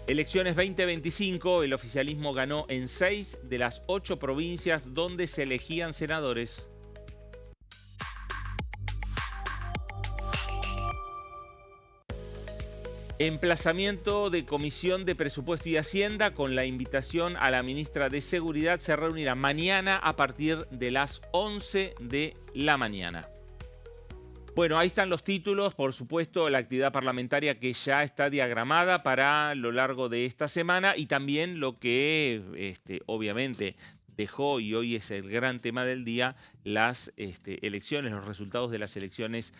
Elecciones 2025, el oficialismo ganó en 6 de las 8 provincias donde se elegían senadores. Emplazamiento de Comisión de Presupuesto y Hacienda con la invitación a la ministra de Seguridad se reunirá mañana a partir de las 11 de la mañana. Bueno, ahí están los títulos, por supuesto, la actividad parlamentaria que ya está diagramada para lo largo de esta semana y también lo que obviamente dejó, y hoy es el gran tema del día, las elecciones, los resultados de las elecciones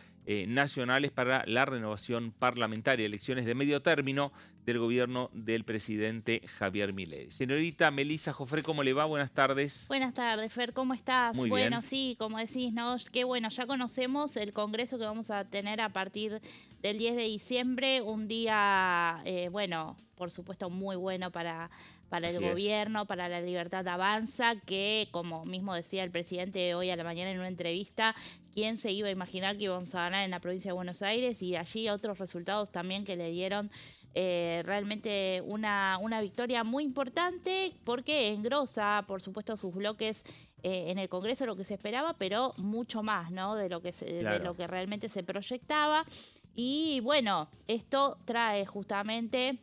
nacionales para la renovación parlamentaria, elecciones de medio término del gobierno del presidente Javier Milei. Señorita Melissa Jofré, ¿cómo le va? Buenas tardes. Buenas tardes, Fer, ¿cómo estás? Muy Bueno, bien. sí, como decís, ¿no? Qué bueno, ya conocemos el congreso que vamos a tener a partir del 10 de diciembre, un día, bueno, por supuesto muy bueno para el gobierno, para la Libertad Avanza, que como mismo decía el presidente hoy a la mañana en una entrevista, ¿quién se iba a imaginar que íbamos a ganar en la provincia de Buenos Aires? Y allí otros resultados también que le dieron realmente una victoria muy importante porque engrosa, por supuesto, sus bloques en el Congreso, lo que se esperaba, pero mucho más, ¿no? De lo que de lo que realmente se proyectaba. Y bueno, esto trae justamente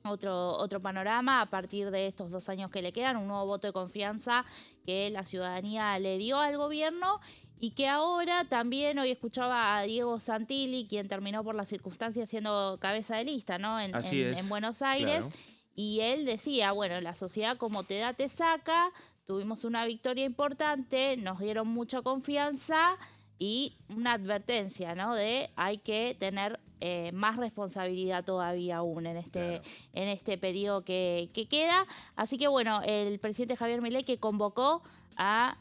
otro panorama a partir de estos 2 años que le quedan, un nuevo voto de confianza que la ciudadanía le dio al gobierno y que ahora también hoy escuchaba a Diego Santilli, quien terminó por las circunstancias siendo cabeza de lista, ¿no? en Buenos Aires, claro. Y él decía, bueno, la sociedad como te da te saca, tuvimos una victoria importante, nos dieron mucha confianza y una advertencia, ¿no? De hay que tener más responsabilidad todavía aún en este periodo que queda. Así que bueno, el presidente Javier Milei que convocó a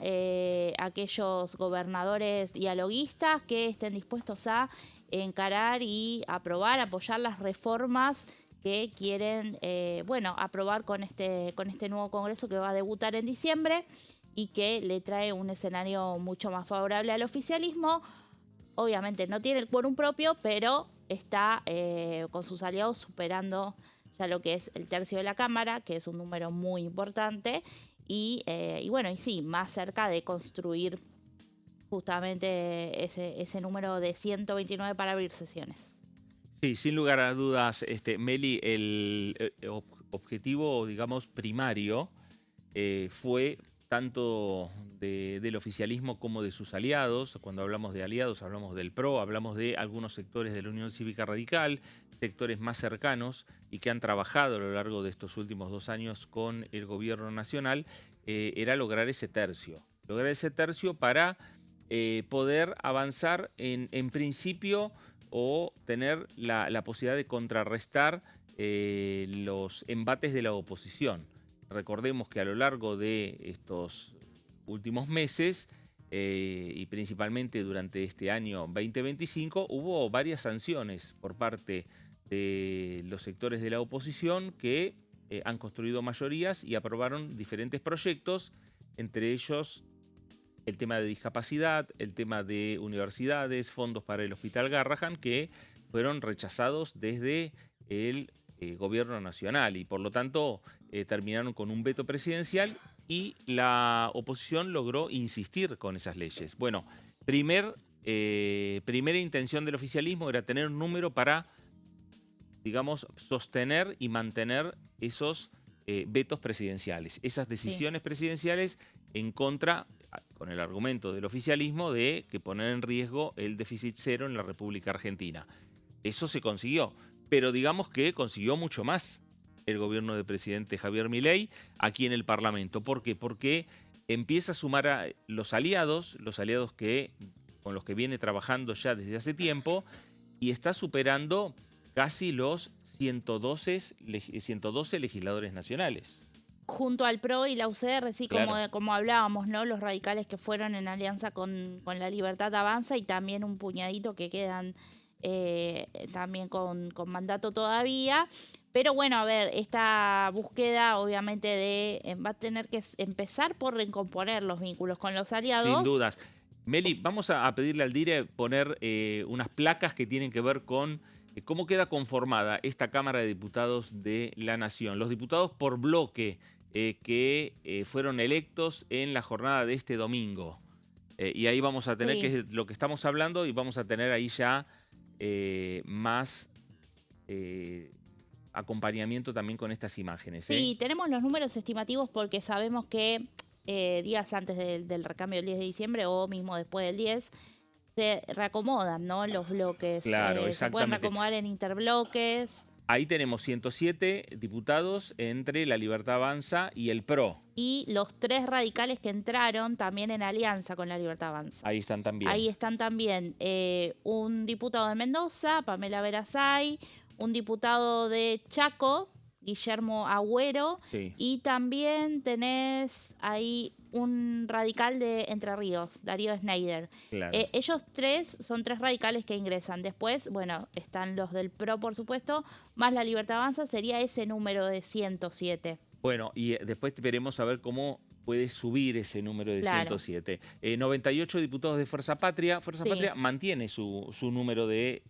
aquellos gobernadores dialoguistas que estén dispuestos a encarar y aprobar, apoyar las reformas que quieren aprobar con este nuevo Congreso que va a debutar en diciembre y que le trae un escenario mucho más favorable al oficialismo. Obviamente no tiene el quórum propio, pero está con sus aliados superando ya lo que es el tercio de la Cámara, que es un número muy importante, y sí, más cerca de construir justamente ese número de 129 para abrir sesiones. Sí, sin lugar a dudas, Meli, el objetivo, digamos, primario fue tanto del oficialismo como de sus aliados. Cuando hablamos de aliados, hablamos del PRO, hablamos de algunos sectores de la Unión Cívica Radical, sectores más cercanos y que han trabajado a lo largo de estos últimos 2 años con el gobierno nacional, era lograr ese tercio. Lograr ese tercio para poder avanzar en principio o tener la posibilidad de contrarrestar los embates de la oposición. Recordemos que a lo largo de estos últimos meses y principalmente durante este año 2025 hubo varias sanciones por parte de los sectores de la oposición que han construido mayorías y aprobaron diferentes proyectos, entre ellos el tema de discapacidad, el tema de universidades, fondos para el Hospital Garrahan, que fueron rechazados desde el gobierno nacional y por lo tanto terminaron con un veto presidencial y la oposición logró insistir con esas leyes. Bueno, primera intención del oficialismo era tener un número para, digamos, sostener y mantener esos vetos presidenciales, esas decisiones presidenciales en contra, con el argumento del oficialismo, de que poner en riesgo el déficit cero en la República Argentina. Eso se consiguió, pero digamos que consiguió mucho más el gobierno del presidente Javier Milei aquí en el Parlamento. ¿Por qué? Porque empieza a sumar a los aliados con los que viene trabajando ya desde hace tiempo y está superando casi los 112 legisladores nacionales. Junto al PRO y la UCR, sí, claro. como hablábamos, ¿no? Los radicales que fueron en alianza con la Libertad Avanza y también un puñadito que quedan también con mandato todavía. Pero bueno, a ver, esta búsqueda obviamente va a tener que empezar por recomponer los vínculos con los aliados. Sin dudas. Meli, vamos a pedirle al DIRE poner unas placas que tienen que ver con cómo queda conformada esta Cámara de Diputados de la Nación. Los diputados por bloque que fueron electos en la jornada de este domingo. Y ahí vamos a tener, Sí. que es lo que estamos hablando, y vamos a tener ahí ya más acompañamiento también con estas imágenes. Sí, tenemos los números estimativos porque sabemos que días antes del recambio del 10 de diciembre o mismo después del 10 se reacomodan, ¿no? Los bloques. Claro, Se pueden exactamente. reacomodar en interbloques. Ahí tenemos 107 diputados entre La Libertad Avanza y el PRO. Y los 3 radicales que entraron también en alianza con La Libertad Avanza. Ahí están también. Ahí están también un diputado de Mendoza, Pamela Verazay, un diputado de Chaco, Guillermo Agüero, Sí. y también tenés ahí un radical de Entre Ríos, Darío Schneider. Claro. Ellos 3 son 3 radicales que ingresan. Después, bueno, están los del PRO, por supuesto, más La Libertad Avanza, sería ese número de 107. Bueno, y después veremos a ver cómo puede subir ese número de Claro. 107. 98 diputados de Fuerza Patria. Fuerza Sí. Patria mantiene su número de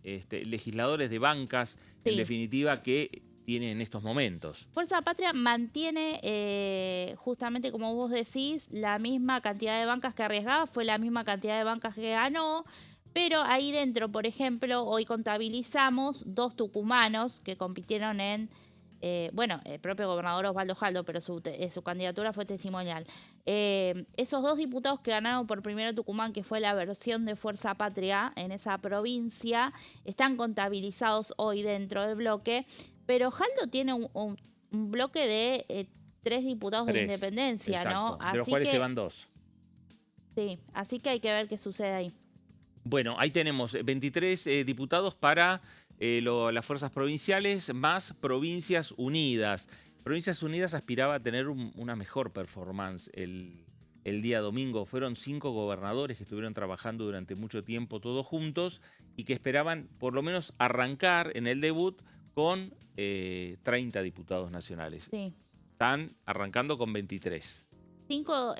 legisladores de bancas, en Sí. definitiva, que tiene en estos momentos. Fuerza Patria mantiene, justamente como vos decís, la misma cantidad de bancas que arriesgaba, fue la misma cantidad de bancas que ganó, pero ahí dentro, por ejemplo, hoy contabilizamos 2 tucumanos que compitieron en, el propio gobernador Osvaldo Jaldo, pero su candidatura fue testimonial. Esos 2 diputados que ganaron por primero Tucumán, que fue la versión de Fuerza Patria en esa provincia, están contabilizados hoy dentro del bloque. Pero Jaldo tiene un bloque de 3 diputados de la independencia, exacto, ¿no? de los cuales se van 2. Sí, así que hay que ver qué sucede ahí. Bueno, ahí tenemos 23 diputados para las fuerzas provinciales más Provincias Unidas. Provincias Unidas aspiraba a tener una mejor performance el día domingo. Fueron 5 gobernadores que estuvieron trabajando durante mucho tiempo todos juntos y que esperaban por lo menos arrancar en el debut con 30 diputados nacionales. Sí. Están arrancando con 23. 5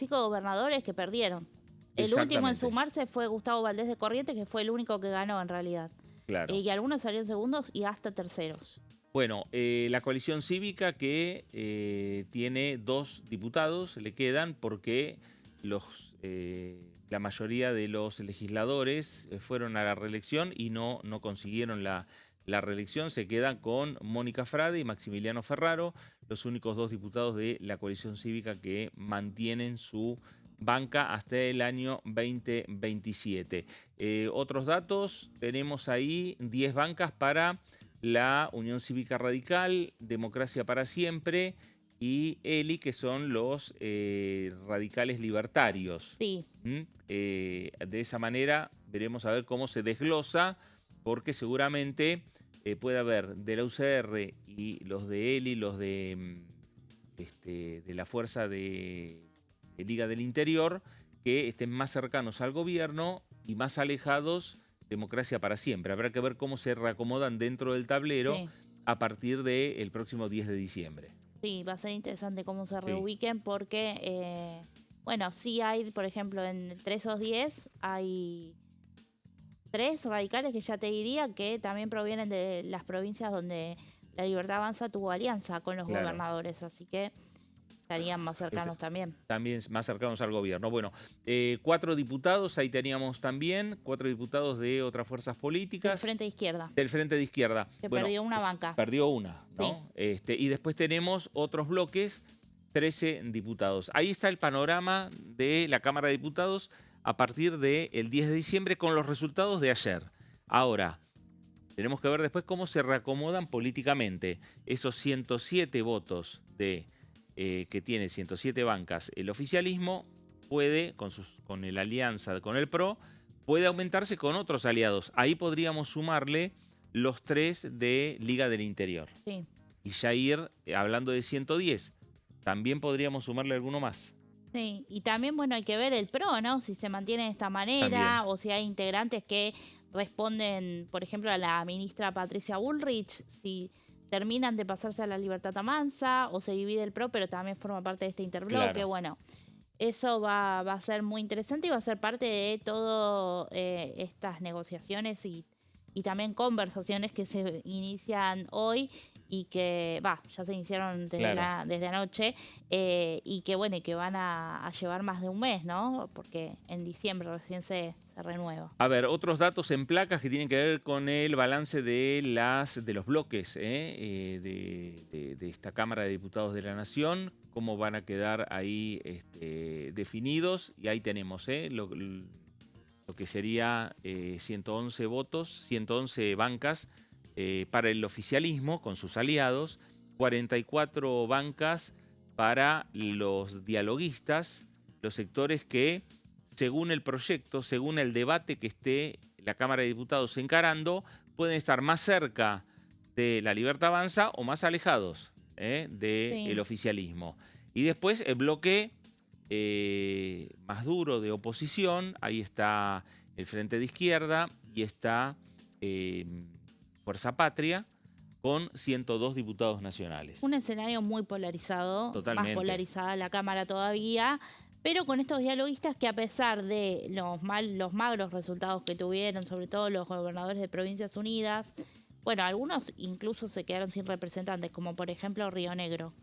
gobernadores que perdieron. El último en sumarse fue Gustavo Valdés de Corrientes, que fue el único que ganó en realidad. Claro. Y algunos salieron segundos y hasta terceros. Bueno, la coalición cívica que tiene 2 diputados le quedan porque la mayoría de los legisladores fueron a la reelección y no consiguieron la reelección. Se quedan con Mónica Frade y Maximiliano Ferraro, los únicos 2 diputados de la coalición cívica que mantienen su banca hasta el año 2027. Otros datos, tenemos ahí 10 bancas para la Unión Cívica Radical, Democracia para Siempre y ELI, que son los radicales libertarios. Sí. De esa manera veremos a ver cómo se desglosa, porque seguramente puede haber de la UCR y los de ELI, los de la Fuerza de Liga del Interior, que estén más cercanos al gobierno y más alejados Democracia para Siempre. Habrá que ver cómo se reacomodan dentro del tablero a partir del próximo 10 de diciembre. Sí, va a ser interesante cómo se reubiquen porque, sí hay, por ejemplo, entre esos 10 hay 3 radicales que ya te diría que también provienen de las provincias donde La Libertad Avanza tuvo alianza con los gobernadores, así que estarían más cercanos también. También más cercanos al gobierno. Bueno, 4 diputados, ahí teníamos también 4 diputados de otras fuerzas políticas. Del Frente de Izquierda. Del Frente de Izquierda. Que perdió una banca. Perdió una, ¿no? Sí. Y después tenemos otros bloques, 13 diputados. Ahí está el panorama de la Cámara de Diputados a partir del 10 de diciembre con los resultados de ayer. Ahora, tenemos que ver después cómo se reacomodan políticamente esos 107 votos que tiene 107 bancas. El oficialismo puede, con la alianza con el PRO, puede aumentarse con otros aliados. Ahí podríamos sumarle los 3 de Liga del Interior. Sí. Y ya ir hablando de 110. También podríamos sumarle alguno más. Sí, y también, hay que ver el PRO, ¿no? Si se mantiene de esta manera o si hay integrantes que responden, por ejemplo, a la ministra Patricia Bullrich, si terminan de pasarse a La Libertad Avanza o se divide el PRO, pero también forma parte de este interbloque. Claro. Bueno, Eso va a ser muy interesante y va a ser parte de todas estas negociaciones y también conversaciones que se inician hoy y que, ya se iniciaron Claro. desde anoche y que, bueno, y que van a llevar más de un mes, ¿no? Porque en diciembre recién se renueva. A ver, otros datos en placas que tienen que ver con el balance de los bloques de esta Cámara de Diputados de la Nación, cómo van a quedar ahí definidos. Y ahí tenemos lo que sería 111 votos, 111 bancas para el oficialismo con sus aliados, 44 bancas para los dialoguistas, los sectores que, según el proyecto, según el debate que esté la Cámara de Diputados encarando, pueden estar más cerca de la Libertad Avanza o más alejados del oficialismo. Y después el bloque más duro de oposición, ahí está el Frente de Izquierda y está Fuerza Patria, con 102 diputados nacionales. Un escenario muy polarizado, Totalmente. Más polarizada la Cámara todavía, pero con estos dialoguistas que, a pesar de los magros resultados que tuvieron, sobre todo los gobernadores de Provincias Unidas, bueno, algunos incluso se quedaron sin representantes, como por ejemplo Río Negro.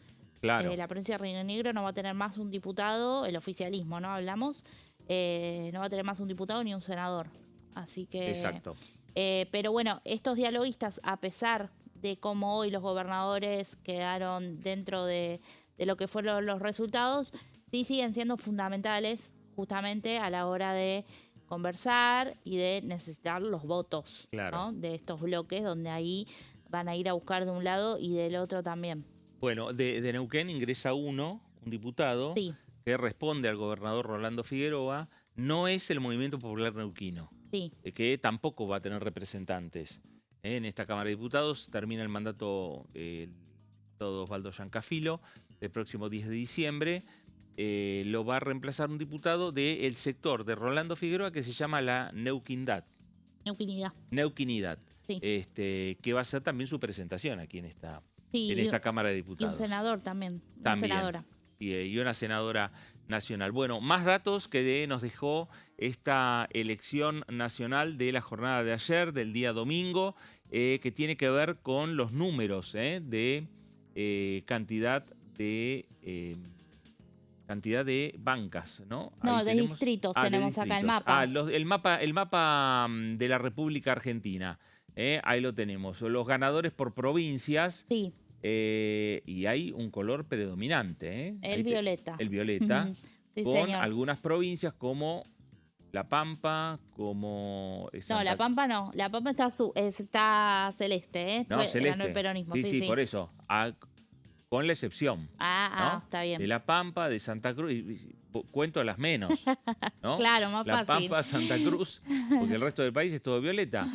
Claro. La provincia de Río Negro no va a tener más un diputado, el oficialismo, ¿no? Hablamos, no va a tener más un diputado ni un senador. Así que... Exacto. Pero bueno, estos dialoguistas, a pesar de cómo hoy los gobernadores quedaron dentro de lo que fueron los resultados, sí siguen siendo fundamentales justamente a la hora de conversar y de necesitar los votos, claro, ¿no? De estos bloques, donde ahí van a ir a buscar de un lado y del otro también. Bueno, de Neuquén ingresa un diputado, sí, que responde al gobernador Rolando Figueroa. No es el Movimiento Popular Neuquino, sí, que tampoco va a tener representantes en esta Cámara de Diputados. Termina el mandato el diputado Osvaldo Giancafilo el próximo 10 de diciembre. Lo va a reemplazar un diputado del sector de Rolando Figueroa que se llama la Neuquindad. Neuquinidad. Sí. Que va a ser también su presentación aquí en esta Cámara de Diputados. Y un senador también. Una senadora. Y una senadora nacional. Bueno, más datos que nos dejó esta elección nacional de la jornada de ayer, del día domingo, que tiene que ver con los números de cantidad de bancas, ¿no? No, ahí de distritos tenemos acá el mapa. El mapa de la República Argentina. Ahí lo tenemos. Los ganadores por provincias. Sí. Y hay un color predominante. El violeta. El violeta. Sí, con señor. algunas provincias como La Pampa, como... No, La Pampa no. La Pampa está celeste, No, celeste. Ganó el peronismo. Sí, por eso. Con la excepción. ¿no? Está bien. De La Pampa, de Santa Cruz, cuento las menos, ¿no? Claro, más La fácil. Pampa, Santa Cruz, porque el resto del país es todo violeta.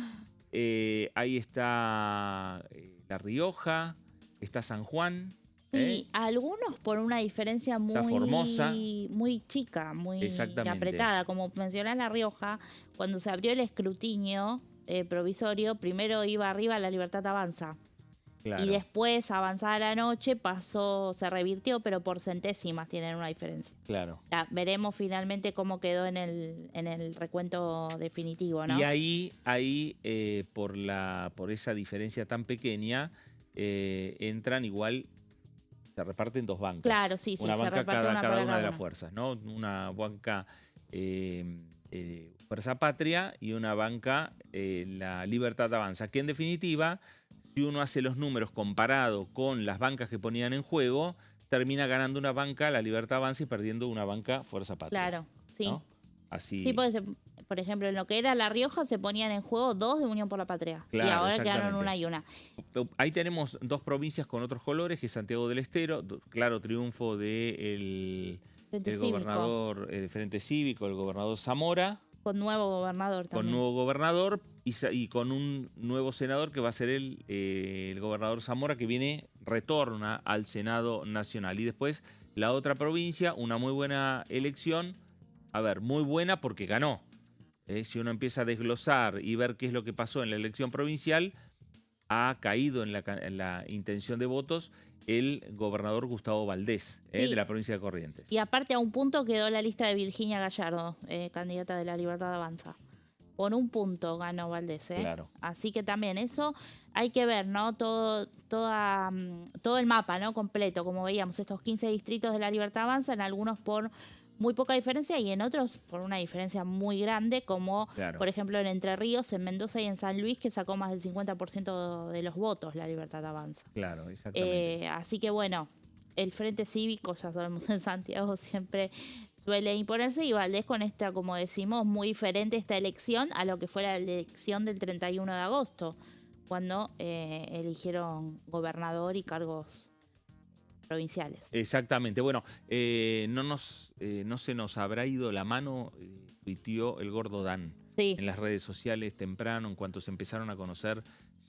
Ahí está La Rioja, está San Juan. Sí, algunos por una diferencia muy chica, muy apretada. Como mencionás La Rioja, cuando se abrió el escrutinio provisorio, primero iba arriba La Libertad Avanza. Claro. Y después, avanzada la noche, se revirtió, pero por centésimas tienen una diferencia. Claro. Veremos finalmente cómo quedó en el recuento definitivo, ¿no? Y ahí por esa diferencia tan pequeña, entran igual, se reparten dos bancas. Claro, sí, una banca cada una de las fuerzas, ¿no? Una banca Fuerza Patria y una banca la Libertad Avanza, que en definitiva, si uno hace los números comparado con las bancas que ponían en juego, termina ganando una banca la Libertad Avanza y perdiendo una banca Fuerza Patria. Claro, sí. ¿No? Así. Sí, por ejemplo, en lo que era La Rioja se ponían en juego 2 de Unión por la Patria. Claro, y ahora quedaron una y una. Ahí tenemos dos provincias con otros colores, que es Santiago del Estero, claro triunfo del gobernador, el Frente Cívico, el gobernador Zamora. Con nuevo gobernador también. Con nuevo gobernador y con un nuevo senador que va a ser el gobernador Zamora, que retorna al Senado Nacional. Y después la otra provincia, una muy buena elección. A ver, muy buena porque ganó. Si uno empieza a desglosar y ver qué es lo que pasó en la elección provincial, ha caído en la intención de votos el gobernador Gustavo Valdés, Sí. de la provincia de Corrientes. Y aparte a un punto quedó la lista de Virginia Gallardo, candidata de La Libertad Avanza. Por un punto ganó Valdés, ¿eh? Claro. Así que también eso hay que ver, ¿no? Todo el mapa, ¿no? Completo, como veíamos, estos 15 distritos de La Libertad Avanza, en algunos por muy poca diferencia y en otros por una diferencia muy grande, como Claro. por ejemplo en Entre Ríos, en Mendoza y en San Luis, que sacó más del 50% de los votos La Libertad Avanza. Claro, exactamente. Así que bueno, el Frente Cívico, ya sabemos, en Santiago siempre suele imponerse, y Valdés con esta, como decimos, muy diferente esta elección a lo que fue la elección del 31 de agosto, cuando eligieron gobernador y cargos provinciales. Exactamente. Bueno, no se nos habrá ido la mano, tuiteó el Gordo Dan Sí. en las redes sociales temprano, en cuanto se empezaron a conocer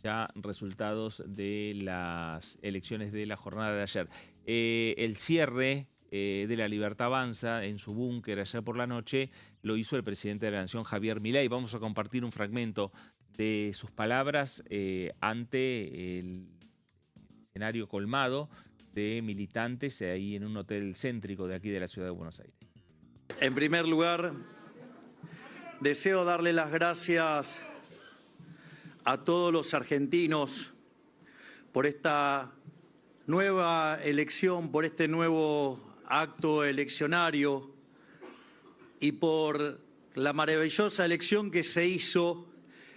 ya resultados de las elecciones de la jornada de ayer. El cierre de La Libertad Avanza en su búnker ayer por la noche lo hizo el presidente de la Nación, Javier Milei. Vamos a compartir un fragmento de sus palabras ante el escenario colmado de militantes ahí en un hotel céntrico de aquí de la ciudad de Buenos Aires. En primer lugar, deseo darle las gracias a todos los argentinos por esta nueva elección, por este nuevo acto eleccionario y por la maravillosa elección que se hizo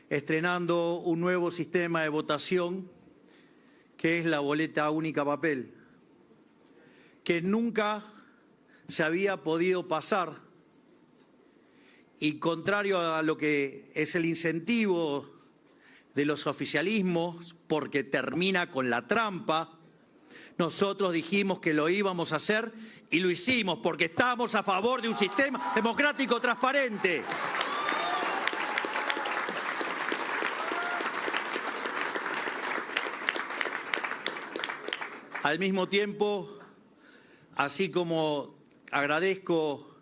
estrenando un nuevo sistema de votación, que es la boleta única papel, que nunca se había podido pasar, y contrario a lo que es el incentivo de los oficialismos, porque termina con la trampa, nosotros dijimos que lo íbamos a hacer y lo hicimos, porque estamos a favor de un sistema democrático transparente. Al mismo tiempo, así como agradezco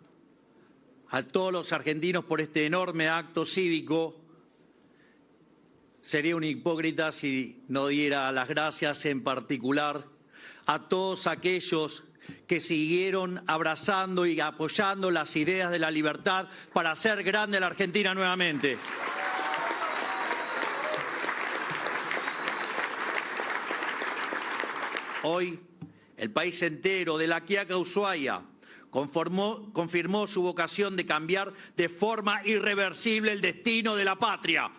a todos los argentinos por este enorme acto cívico, sería un hipócrita si no diera las gracias en particular a todos aquellos que siguieron abrazando y apoyando las ideas de la libertad para hacer grande la Argentina nuevamente. Hoy, el país entero, de La Quiaca a Ushuaia, confirmó su vocación de cambiar de forma irreversible el destino de la patria.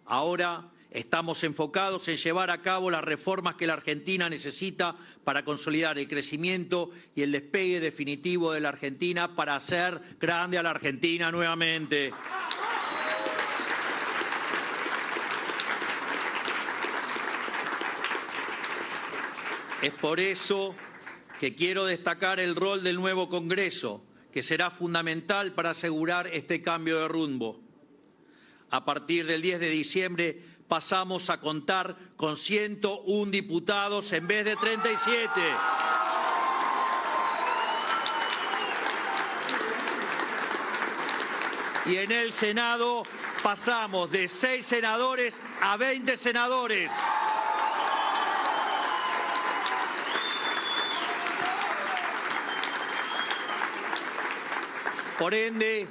Ahora estamos enfocados en llevar a cabo las reformas que la Argentina necesita para consolidar el crecimiento y el despegue definitivo de la Argentina, para hacer grande a la Argentina nuevamente. Es por eso que quiero destacar el rol del nuevo Congreso, que será fundamental para asegurar este cambio de rumbo. A partir del 10 de diciembre pasamos a contar con 101 diputados en vez de 37. Y en el Senado pasamos de 6 senadores a 20 senadores. Por ende,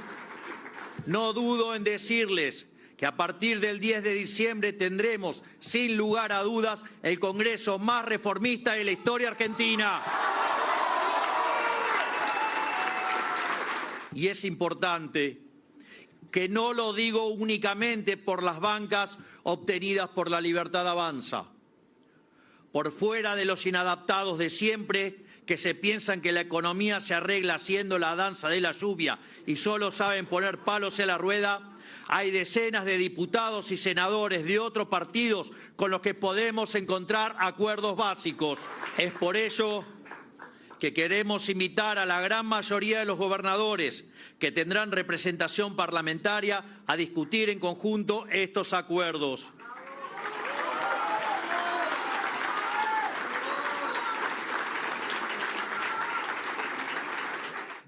no dudo en decirles que a partir del 10 de diciembre tendremos, sin lugar a dudas, el Congreso más reformista de la historia argentina. Y es importante que no lo digo únicamente por las bancas obtenidas por La Libertad Avanza. Por fuera de los inadaptados de siempre, que se piensan que la economía se arregla haciendo la danza de la lluvia y solo saben poner palos en la rueda, hay decenas de diputados y senadores de otros partidos con los que podemos encontrar acuerdos básicos. Es por ello que queremos invitar a la gran mayoría de los gobernadores que tendrán representación parlamentaria a discutir en conjunto estos acuerdos.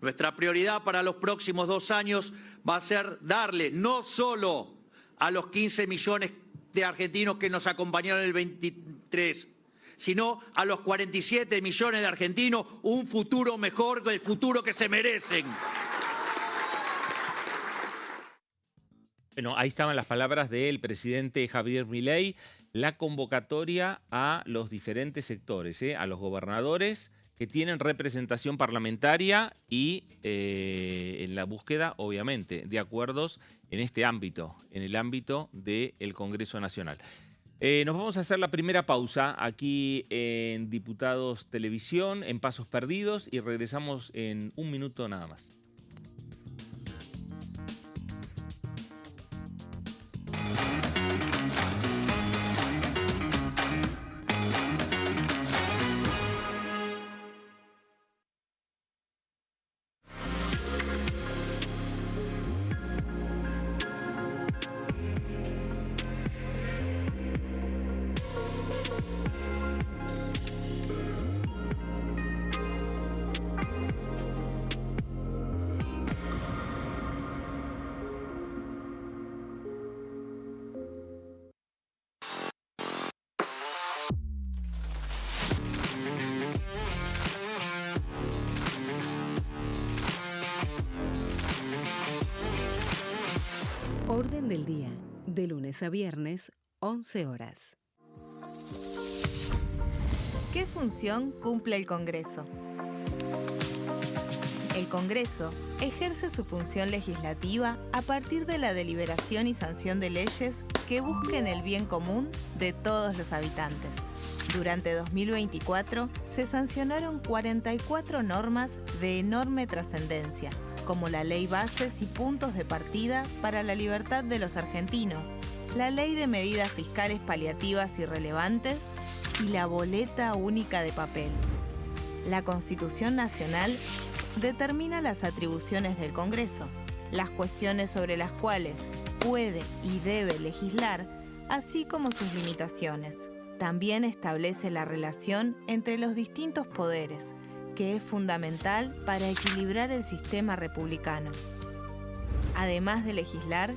Nuestra prioridad para los próximos 2 años va a ser darle no solo a los 15 millones de argentinos que nos acompañaron en el 23, sino a los 47 millones de argentinos un futuro mejor que el futuro que se merecen. Bueno, ahí estaban las palabras del presidente Javier Milei, la convocatoria a los diferentes sectores, a los gobernadores que tienen representación parlamentaria y en la búsqueda, obviamente, de acuerdos en este ámbito, en el ámbito del Congreso Nacional. Nos vamos a hacer la primera pausa aquí en Diputados Televisión, en Pasos Perdidos, y regresamos en un minuto nada más. Orden del día, de lunes a viernes, 11 horas. ¿Qué función cumple el Congreso? El Congreso ejerce su función legislativa a partir de la deliberación y sanción de leyes que busquen el bien común de todos los habitantes. Durante 2024 se sancionaron 44 normas de enorme trascendencia, como la Ley Bases y Puntos de Partida para la Libertad de los Argentinos, la Ley de Medidas Fiscales Paliativas y Relevantes y la Boleta Única de Papel. La Constitución Nacional determina las atribuciones del Congreso, las cuestiones sobre las cuales puede y debe legislar, así como sus limitaciones. También establece la relación entre los distintos poderes, que es fundamental para equilibrar el sistema republicano. Además de legislar,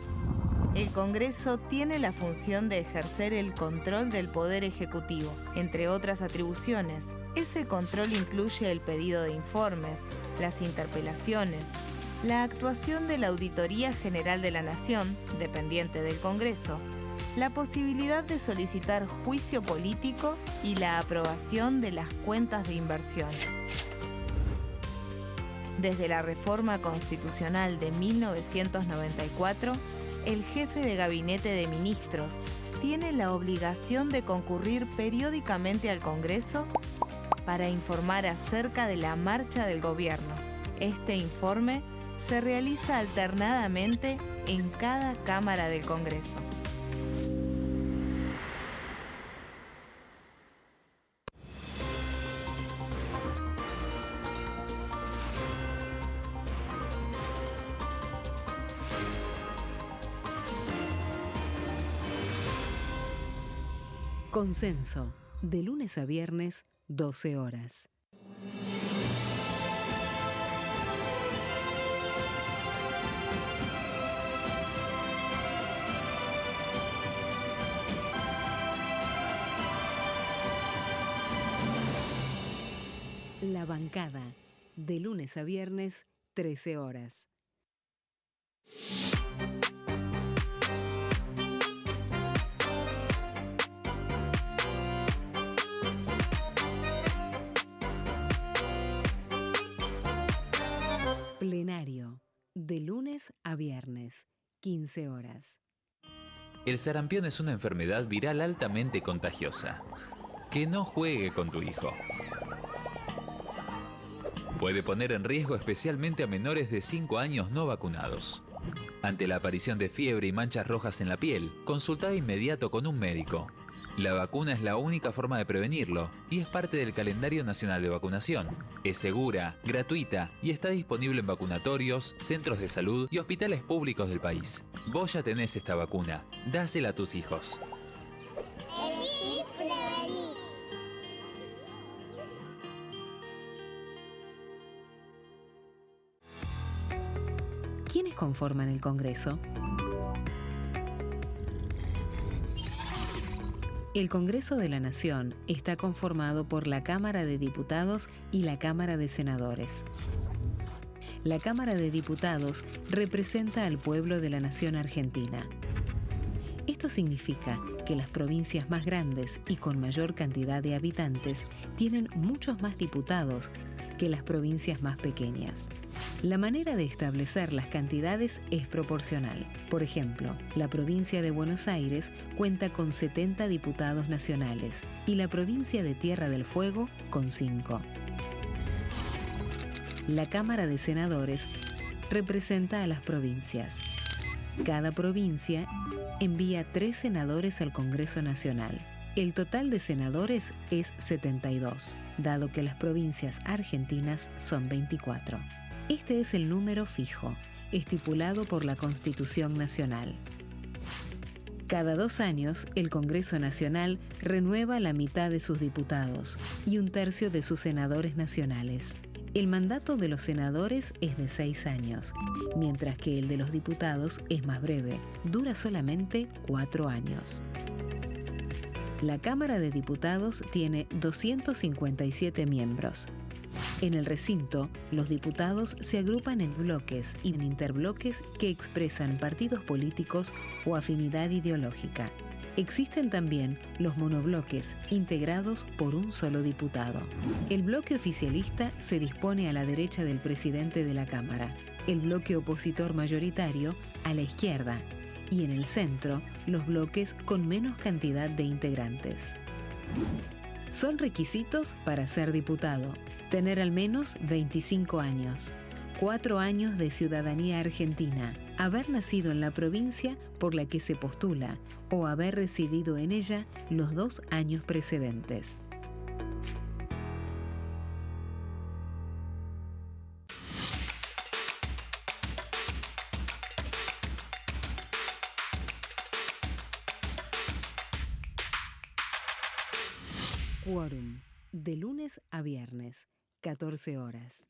el Congreso tiene la función de ejercer el control del Poder Ejecutivo. Entre otras atribuciones, ese control incluye el pedido de informes, las interpelaciones, la actuación de la Auditoría General de la Nación, dependiente del Congreso, la posibilidad de solicitar juicio político y la aprobación de las cuentas de inversión. Desde la reforma constitucional de 1994, el jefe de gabinete de ministros tiene la obligación de concurrir periódicamente al Congreso para informar acerca de la marcha del gobierno. Este informe se realiza alternadamente en cada Cámara del Congreso. Consenso, de lunes a viernes, 12 horas. La bancada, de lunes a viernes, 13 horas. Plenario, de lunes a viernes, 15 horas. El sarampión es una enfermedad viral altamente contagiosa. Que no juegue con tu hijo. Puede poner en riesgo especialmente a menores de 5 años no vacunados. Ante la aparición de fiebre y manchas rojas en la piel, consulta de inmediato con un médico. La vacuna es la única forma de prevenirlo y es parte del calendario nacional de vacunación. Es segura, gratuita y está disponible en vacunatorios, centros de salud y hospitales públicos del país. Vos ya tenés esta vacuna. Dásela a tus hijos. Elegí prevenir. ¿Quiénes conforman el Congreso? El Congreso de la Nación está conformado por la Cámara de Diputados y la Cámara de Senadores. La Cámara de Diputados representa al pueblo de la nación argentina. Esto significa que las provincias más grandes y con mayor cantidad de habitantes tienen muchos más diputados que las provincias más pequeñas. La manera de establecer las cantidades es proporcional. Por ejemplo, la provincia de Buenos Aires cuenta con 70 diputados nacionales y la provincia de Tierra del Fuego con 5. La Cámara de Senadores representa a las provincias. Cada provincia envía 3 senadores al Congreso Nacional. El total de senadores es 72, dado que las provincias argentinas son 24. Este es el número fijo, estipulado por la Constitución Nacional. Cada 2 años, el Congreso Nacional renueva la mitad de sus diputados y 1/3 de sus senadores nacionales. El mandato de los senadores es de 6 años, mientras que el de los diputados es más breve, dura solamente 4 años. La Cámara de Diputados tiene 257 miembros. En el recinto, los diputados se agrupan en bloques y en interbloques que expresan partidos políticos o afinidad ideológica. Existen también los monobloques, integrados por un solo diputado. El bloque oficialista se dispone a la derecha del presidente de la Cámara, el bloque opositor mayoritario a la izquierda, y en el centro, los bloques con menos cantidad de integrantes. Son requisitos para ser diputado: tener al menos 25 años, 4 años de ciudadanía argentina, haber nacido en la provincia por la que se postula o haber residido en ella los 2 años precedentes. Quórum, de lunes a viernes, 14 horas.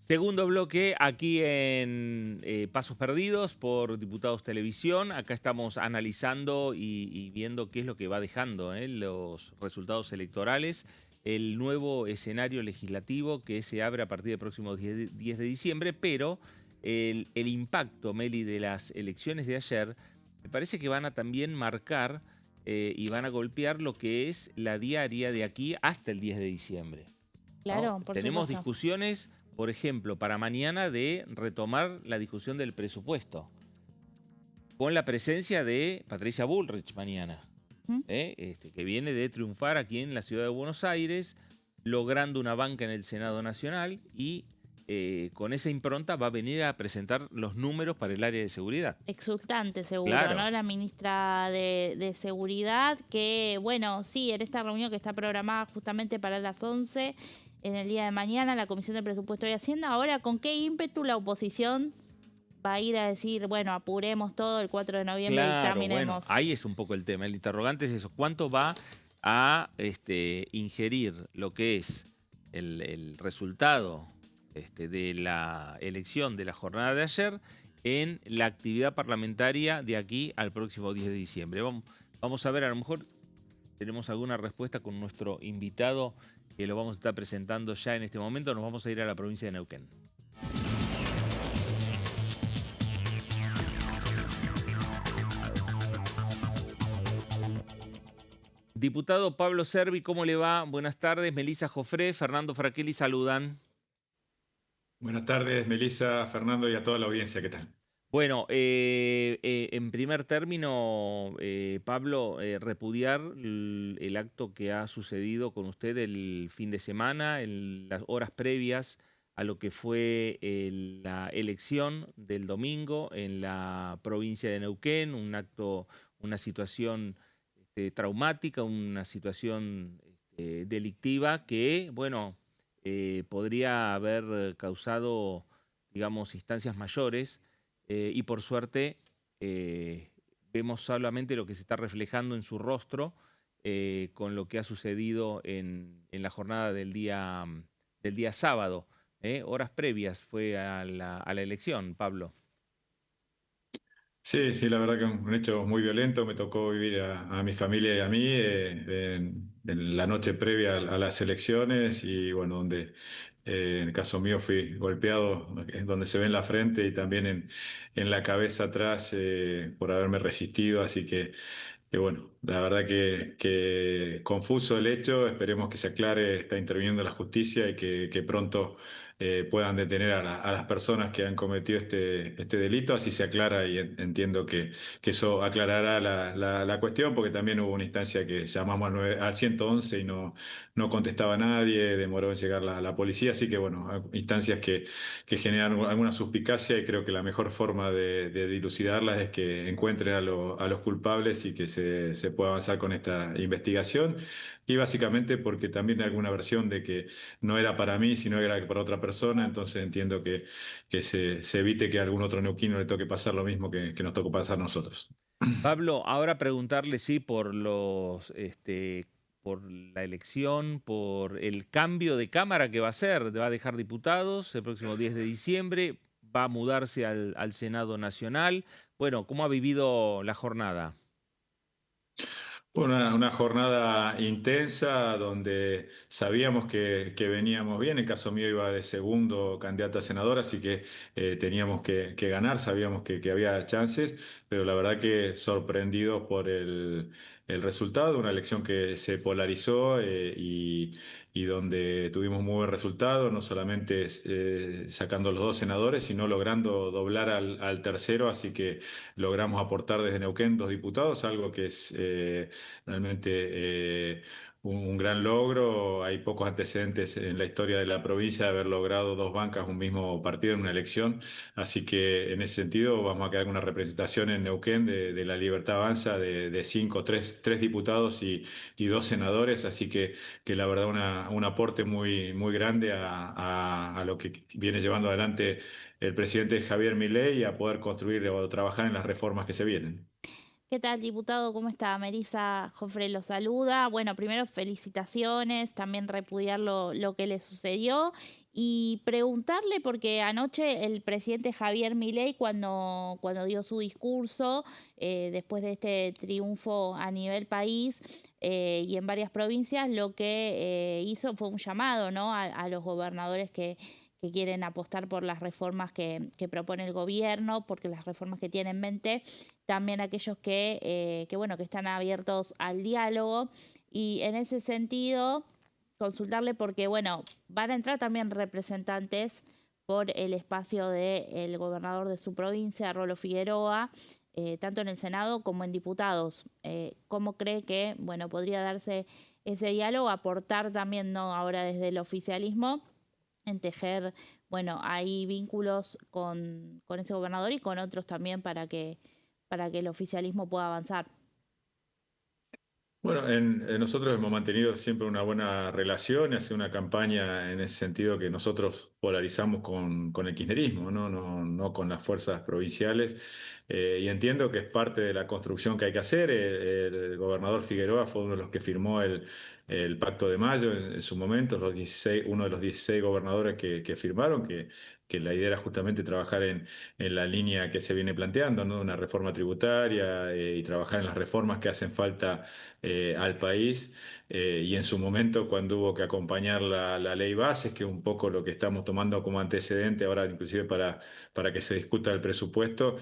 Segundo bloque aquí en Pasos Perdidos por Diputados Televisión. Acá estamos analizando y viendo qué es lo que va dejando los resultados electorales, el nuevo escenario legislativo que se abre a partir del próximo 10 de diciembre, pero el impacto, Meli, de las elecciones de ayer me parece que van a también marcar y van a golpear lo que es la diaria de aquí hasta el 10 de diciembre. Claro, ¿no? por Tenemos supuesto. discusiones, por ejemplo, para mañana de retomar la discusión del presupuesto, con la presencia de Patricia Bullrich mañana, que viene de triunfar aquí en la ciudad de Buenos Aires, logrando una banca en el Senado Nacional y con esa impronta va a venir a presentar los números para el área de seguridad. Exultante, seguro, Claro. ¿no? La ministra de Seguridad, que, bueno, sí, en esta reunión que está programada justamente para las 11, en el día de mañana, la Comisión de Presupuesto y Hacienda. Ahora, ¿con qué ímpetu la oposición va a ir a decir, bueno, apuremos todo el 4 de noviembre y Claro, bueno, terminemos? ahí es un poco el tema. El interrogante es eso. ¿Cuánto va a ingerir lo que es el resultado de la elección de la jornada de ayer en la actividad parlamentaria de aquí al próximo 10 de diciembre? Vamos a ver, a lo mejor tenemos alguna respuesta con nuestro invitado que lo vamos a estar presentando ya en este momento. Nos vamos a ir a la provincia de Neuquén. Diputado Pablo Servi, ¿cómo le va? Buenas tardes. Melissa Jofré, Fernando Fraquelli saludan. Buenas tardes, Melissa, Fernando y a toda la audiencia, ¿qué tal? Bueno, en primer término, Pablo, repudiar el acto que ha sucedido con usted el fin de semana, en las horas previas a lo que fue la elección del domingo en la provincia de Neuquén, un acto, una situación traumática, una situación delictiva que, bueno, podría haber causado, digamos, instancias mayores. Y por suerte vemos solamente lo que se está reflejando en su rostro con lo que ha sucedido en la jornada del día sábado. Horas previas fue a la elección, Pablo. Sí, sí, la verdad que un hecho muy violento. Me tocó vivir a mi familia y a mí en la noche previa a las elecciones y bueno, donde en el caso mío fui golpeado, donde se ve en la frente y también en la cabeza atrás por haberme resistido. Así que bueno, la verdad que confuso el hecho. Esperemos que se aclare, está interviniendo la justicia y que pronto puedan detener a las personas que han cometido este delito. Así se aclara y entiendo que eso aclarará la cuestión, porque también hubo una instancia que llamamos al 111 y no contestaba nadie, demoró en llegar la policía. Así que bueno, instancias que generan alguna suspicacia, y creo que la mejor forma de dilucidarlas es que encuentren a los culpables y que se pueda avanzar con esta investigación. Y básicamente porque también hay alguna versión de que no era para mí, sino era para otra persona. Entonces entiendo que se evite que a algún otro neuquino le toque pasar lo mismo que nos tocó pasar a nosotros. Pablo, ahora preguntarle, sí, por la elección, por el cambio de Cámara que va a hacer. Va a dejar diputados el próximo 10 de diciembre, va a mudarse al Senado Nacional. Bueno, ¿cómo ha vivido la jornada? Una jornada intensa donde sabíamos que veníamos bien. En el caso mío iba de segundo candidato a senador, así que teníamos que ganar, sabíamos que había chances, pero la verdad que sorprendidos por el resultado, una elección que se polarizó y donde tuvimos muy buen resultado, no solamente sacando los dos senadores, sino logrando doblar al tercero. Así que logramos aportar desde Neuquén 2 diputados, algo que es realmente un gran logro. Hay pocos antecedentes en la historia de la provincia de haber logrado 2 bancas, un mismo partido en una elección. Así que en ese sentido vamos a quedar con una representación en Neuquén de la Libertad Avanza de tres diputados y 2 senadores. Así que la verdad un aporte muy grande a lo que viene llevando adelante el presidente Javier Milei, y a poder construir o trabajar en las reformas que se vienen. ¿Qué tal, diputado? ¿Cómo está? Melissa Jofré lo saluda. Bueno, primero felicitaciones, también repudiar lo que le sucedió y preguntarle, porque anoche el presidente Javier Milei, cuando dio su discurso, después de este triunfo a nivel país y en varias provincias, lo que hizo fue un llamado, ¿no? A los gobernadores que quieren apostar por las reformas que propone el gobierno, porque las reformas que tiene en mente, también aquellos bueno, que están abiertos al diálogo. Y en ese sentido, consultarle porque, bueno, van a entrar también representantes por el espacio del gobernador de su provincia, Rolo Figueroa, tanto en el Senado como en diputados. ¿Cómo cree que, bueno, podría darse ese diálogo, aportar también, no ahora desde el oficialismo, en tejer, bueno, hay vínculos con ese gobernador y con otros también para que el oficialismo pueda avanzar? Bueno, nosotros hemos mantenido siempre una buena relación y hace una campaña en ese sentido, que nosotros polarizamos con el kirchnerismo, no con las fuerzas provinciales. Y entiendo que es parte de la construcción que hay que hacer. El gobernador Figueroa fue uno de los que firmó el Pacto de Mayo en su momento, uno de los 16 gobernadores que firmaron, que la idea era justamente trabajar en la línea que se viene planteando, ¿no? Una reforma tributaria y trabajar en las reformas que hacen falta al país. y en su momento cuando hubo que acompañar la ley bases, que es un poco lo que estamos tomando como antecedente ahora inclusive para que se discuta el presupuesto,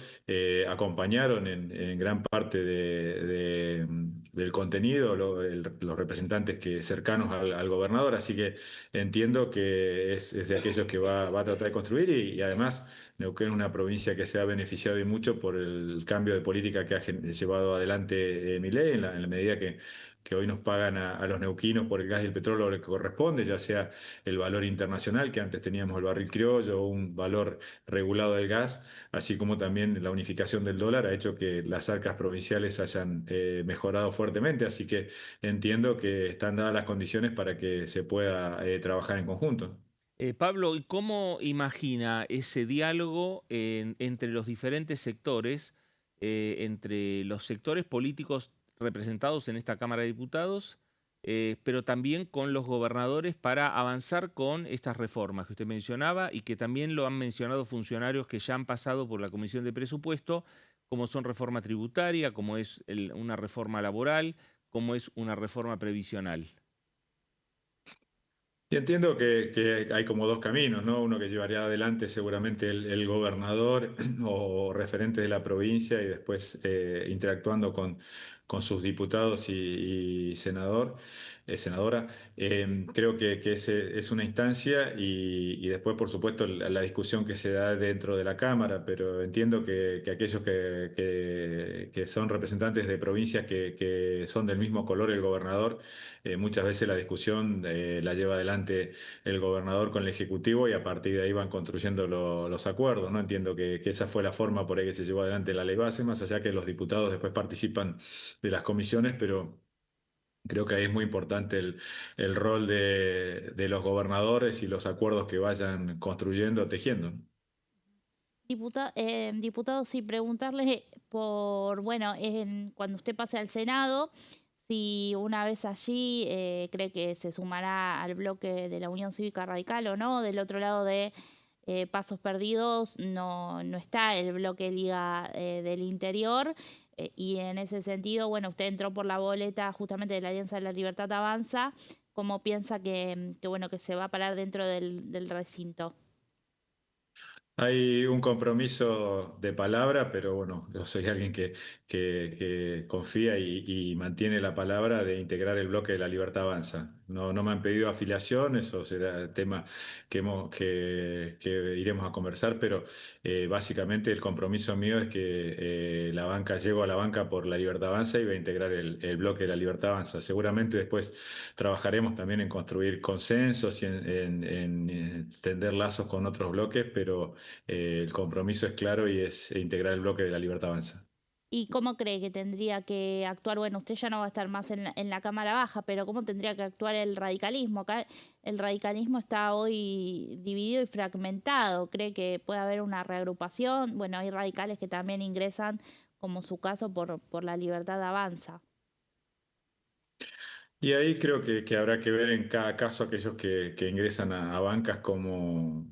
acompañaron en gran parte del contenido los representantes cercanos al gobernador, así que entiendo que es de aquellos que va a tratar de construir y además Neuquén es una provincia que se ha beneficiado y mucho por el cambio de política que ha llevado adelante Milei en la medida que hoy nos pagan a los neuquinos por el gas y el petróleo lo que corresponde, ya sea el valor internacional, que antes teníamos el barril criollo, o un valor regulado del gas, así como también la unificación del dólar ha hecho que las arcas provinciales hayan mejorado fuertemente, así que entiendo que están dadas las condiciones para que se pueda trabajar en conjunto. Pablo, ¿y cómo imagina ese diálogo entre los diferentes sectores, entre los sectores políticos representados en esta Cámara de Diputados, pero también con los gobernadores para avanzar con estas reformas que usted mencionaba y que también lo han mencionado funcionarios que ya han pasado por la Comisión de Presupuesto, como son reforma tributaria, como es una reforma laboral, como es una reforma previsional? Y entiendo que hay como dos caminos, ¿no? Uno que llevaría adelante seguramente el gobernador o referentes de la provincia y después interactuando con sus diputados y senadora. Creo que ese es una instancia y después, por supuesto, la discusión que se da dentro de la Cámara, pero entiendo que aquellos que son representantes de provincias que son del mismo color el gobernador, muchas veces la discusión la lleva adelante el gobernador con el Ejecutivo y a partir de ahí van construyendo los acuerdos, ¿no? Entiendo que esa fue la forma por ahí que se llevó adelante la ley base, más allá que los diputados después participan de las comisiones, pero creo que ahí es muy importante el rol de los gobernadores y los acuerdos que vayan construyendo, tejiendo. Diputado, sí, preguntarle por, bueno, cuando usted pase al Senado, si una vez allí cree que se sumará al bloque de la Unión Cívica Radical o no. Del otro lado de Pasos Perdidos no está el bloque Liga del Interior. Y en ese sentido, bueno, usted entró por la boleta justamente de la Alianza de la Libertad Avanza. ¿Cómo piensa bueno, que se va a parar dentro del recinto? Hay un compromiso de palabra, pero bueno, yo soy alguien que confía y mantiene la palabra de integrar el bloque de la Libertad Avanza. No me han pedido afiliación, eso será el tema que iremos a conversar, pero básicamente el compromiso mío es que llego a la banca por la Libertad Avanza y voy a integrar el bloque de la Libertad Avanza. Seguramente después trabajaremos también en construir consensos y en tender lazos con otros bloques, pero el compromiso es claro y es integrar el bloque de la Libertad Avanza. ¿Y cómo cree que tendría que actuar? Bueno, usted ya no va a estar más en la Cámara Baja, pero ¿cómo tendría que actuar el radicalismo? Acá el radicalismo está hoy dividido y fragmentado. ¿Cree que puede haber una reagrupación? Bueno, hay radicales que también ingresan, como su caso, por la Libertad Avanza. Y ahí creo que habrá que ver en cada caso aquellos que ingresan a bancas cómo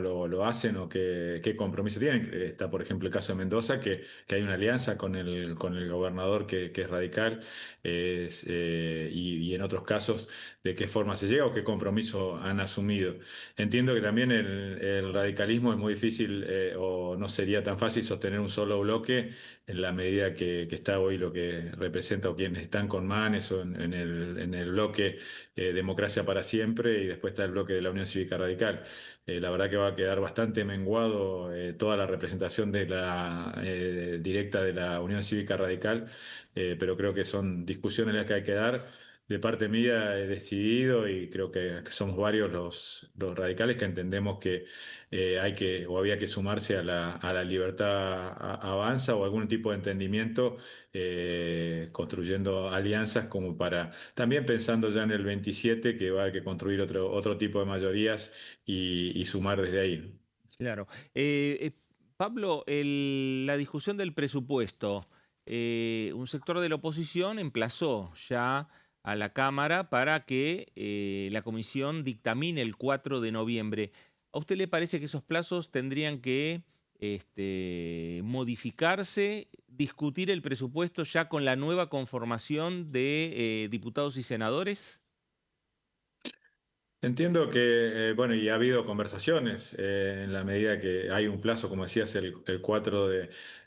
lo hacen o qué compromiso tienen. Está, por ejemplo, el caso de Mendoza, que hay una alianza con el gobernador que es radical, y en otros casos de qué forma se llega o qué compromiso han asumido. Entiendo que también el radicalismo es muy difícil o no sería tan fácil sostener un solo bloque en la medida que está hoy lo que representa o quienes están con Manes o en el bloque Democracia para Siempre y después está el bloque de la Unión Cívica Radical. La verdad que va a quedar bastante menguado toda la representación de la directa de la Unión Cívica Radical, pero creo que son discusiones las que hay que dar. De parte mía he decidido y creo que somos varios los radicales que entendemos que había que sumarse a la Libertad Avanza o algún tipo de entendimiento, construyendo alianzas como para, también pensando ya en el 27, que va a haber que construir otro tipo de mayorías y sumar desde ahí. Claro. Pablo, la discusión del presupuesto, un sector de la oposición emplazó ya a la Cámara para que la comisión dictamine el 4 de noviembre. ¿A usted le parece que esos plazos tendrían que modificarse, discutir el presupuesto ya con la nueva conformación de diputados y senadores? Entiendo que, bueno, y ha habido conversaciones en la medida que hay un plazo, como decías, el 4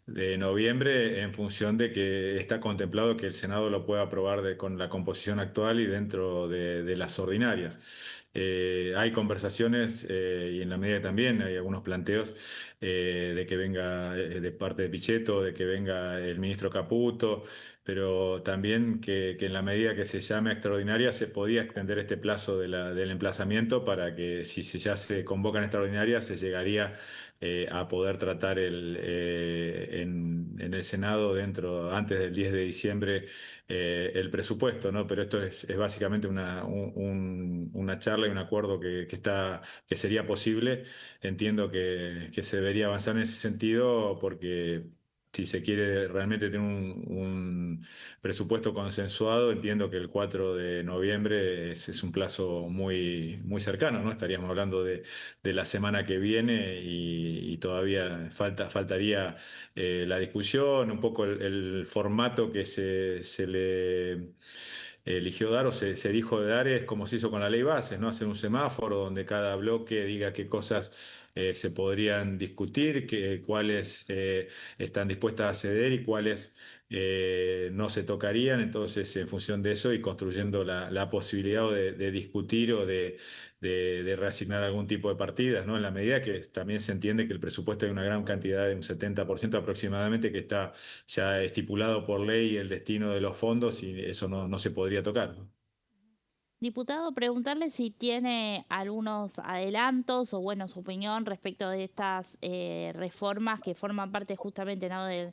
de noviembre, en función de que está contemplado que el Senado lo pueda aprobar con la composición actual y dentro de las ordinarias. Hay conversaciones y en la medida también hay algunos planteos de que venga de parte de Pichetto, de que venga el ministro Caputo, pero también que en la medida que se llame extraordinaria se podía extender este plazo del emplazamiento para que si ya se convocan extraordinarias se llegaría a poder tratar en el Senado antes del 10 de diciembre el presupuesto, ¿no? Pero esto es básicamente una charla y un acuerdo que sería posible. Entiendo que se debería avanzar en ese sentido porque si se quiere realmente tener un presupuesto consensuado, entiendo que el 4 de noviembre es un plazo muy cercano, ¿no? Estaríamos hablando de la semana que viene y todavía faltaría la discusión, un poco el formato que se le eligió dar o se dijo de dar es como se hizo con la ley bases, ¿no? Hacer un semáforo donde cada bloque diga qué cosas se podrían discutir, cuáles están dispuestas a ceder y cuáles no se tocarían. Entonces, en función de eso y construyendo la posibilidad de discutir o de reasignar algún tipo de partidas, ¿no? En la medida que también se entiende que el presupuesto hay una gran cantidad, de un 70% aproximadamente, que está ya estipulado por ley el destino de los fondos y eso no se podría tocar, ¿no? Diputado, preguntarle si tiene algunos adelantos o, bueno, su opinión respecto de estas reformas que forman parte justamente, ¿no?, del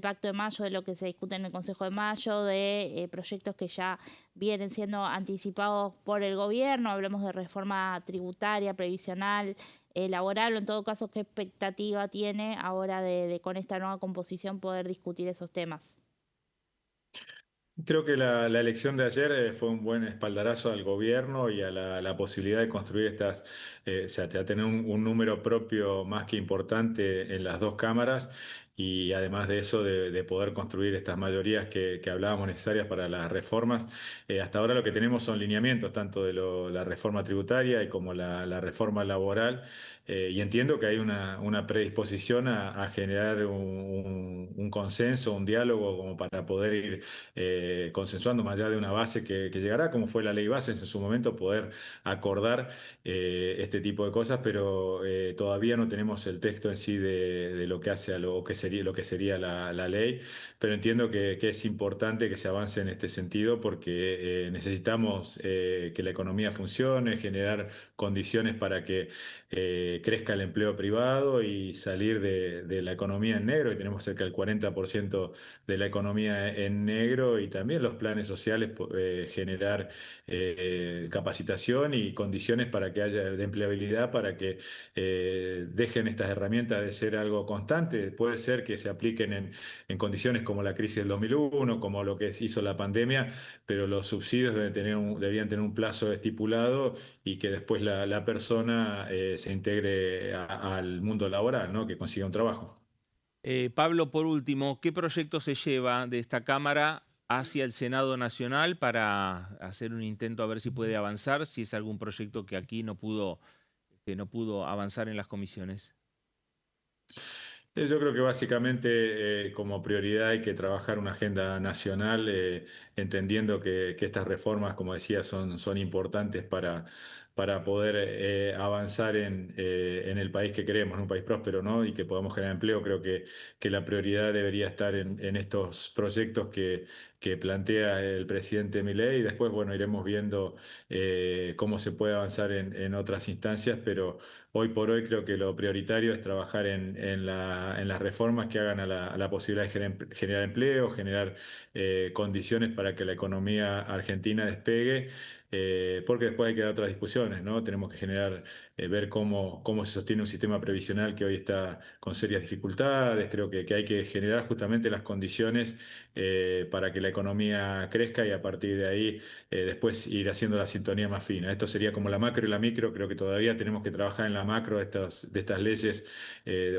Pacto de Mayo, de lo que se discute en el Consejo de Mayo, de proyectos que ya vienen siendo anticipados por el gobierno. Hablemos de reforma tributaria, previsional, laboral, o en todo caso, ¿qué expectativa tiene ahora de con esta nueva composición poder discutir esos temas? Creo que la elección de ayer fue un buen espaldarazo al gobierno y a la posibilidad de construir o sea, ya tener un número propio más que importante en las dos cámaras y además de eso de poder construir estas mayorías que hablábamos necesarias para las reformas. Hasta ahora lo que tenemos son lineamientos, tanto de la reforma tributaria y como la reforma laboral, y entiendo que hay una predisposición a generar un consenso, un diálogo como para poder ir consensuando más allá de una base que llegará, como fue la ley bases en su momento, poder acordar este tipo de cosas, pero todavía no tenemos el texto en sí de lo que hace a lo que sería la ley, pero entiendo que es importante que se avance en este sentido porque necesitamos que la economía funcione, generar condiciones para que crezca el empleo privado y salir de la economía en negro, y tenemos cerca del 40% de la economía en negro, y también los planes sociales, generar capacitación y condiciones para que haya de empleabilidad, para que dejen estas herramientas de ser algo constante. Puede ser que se apliquen en condiciones como la crisis del 2001, como lo que hizo la pandemia, pero los subsidios deberían tener un plazo estipulado y que después la persona se integre al mundo laboral, ¿no? Que consiga un trabajo. Pablo, por último, ¿qué proyecto se lleva de esta Cámara hacia el Senado Nacional para hacer un intento a ver si puede avanzar, si es algún proyecto que aquí no pudo avanzar en las comisiones? Yo creo que básicamente como prioridad hay que trabajar una agenda nacional, entendiendo que estas reformas, como decía, son importantes para poder avanzar en el país que queremos, en un país próspero, ¿no? Y que podamos generar empleo. Creo que la prioridad debería estar en estos proyectos que plantea el presidente Milei, y después, bueno, iremos viendo cómo se puede avanzar en otras instancias, pero hoy por hoy creo que lo prioritario es trabajar en las reformas que hagan a la posibilidad de generar empleo, generar condiciones para que la economía argentina despegue, porque después hay que dar otras discusiones, ¿no? Tenemos que ver cómo se sostiene un sistema previsional que hoy está con serias dificultades. Creo que hay que generar justamente las condiciones para que la la economía crezca y a partir de ahí después ir haciendo la sintonía más fina. Esto sería como la macro y la micro. Creo que todavía tenemos que trabajar en la macro de estas leyes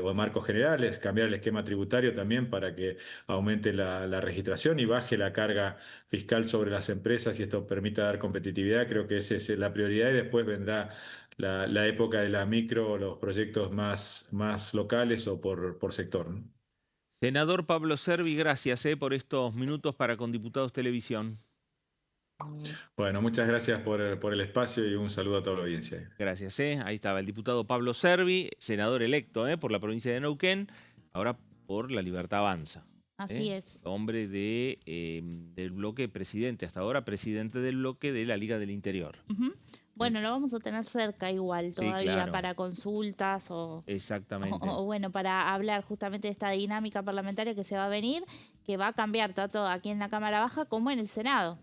o marcos generales, cambiar el esquema tributario también para que aumente la registración y baje la carga fiscal sobre las empresas y esto permita dar competitividad. Creo que esa es la prioridad y después vendrá la época de la micro, los proyectos más locales o por sector, ¿no? Senador Pablo Servi, gracias por estos minutos para Con Diputados Televisión. Bueno, muchas gracias por el espacio y un saludo a toda la audiencia. Gracias. Ahí estaba el diputado Pablo Servi, senador electo por la provincia de Neuquén, ahora por La Libertad Avanza. Así es. Hombre del bloque presidente, hasta ahora presidente del bloque de la Liga del Interior. Bueno, lo vamos a tener cerca igual todavía, sí, claro, para consultas o... Exactamente. O bueno, para hablar justamente de esta dinámica parlamentaria que se va a venir, que va a cambiar tanto aquí en la Cámara Baja como en el Senado.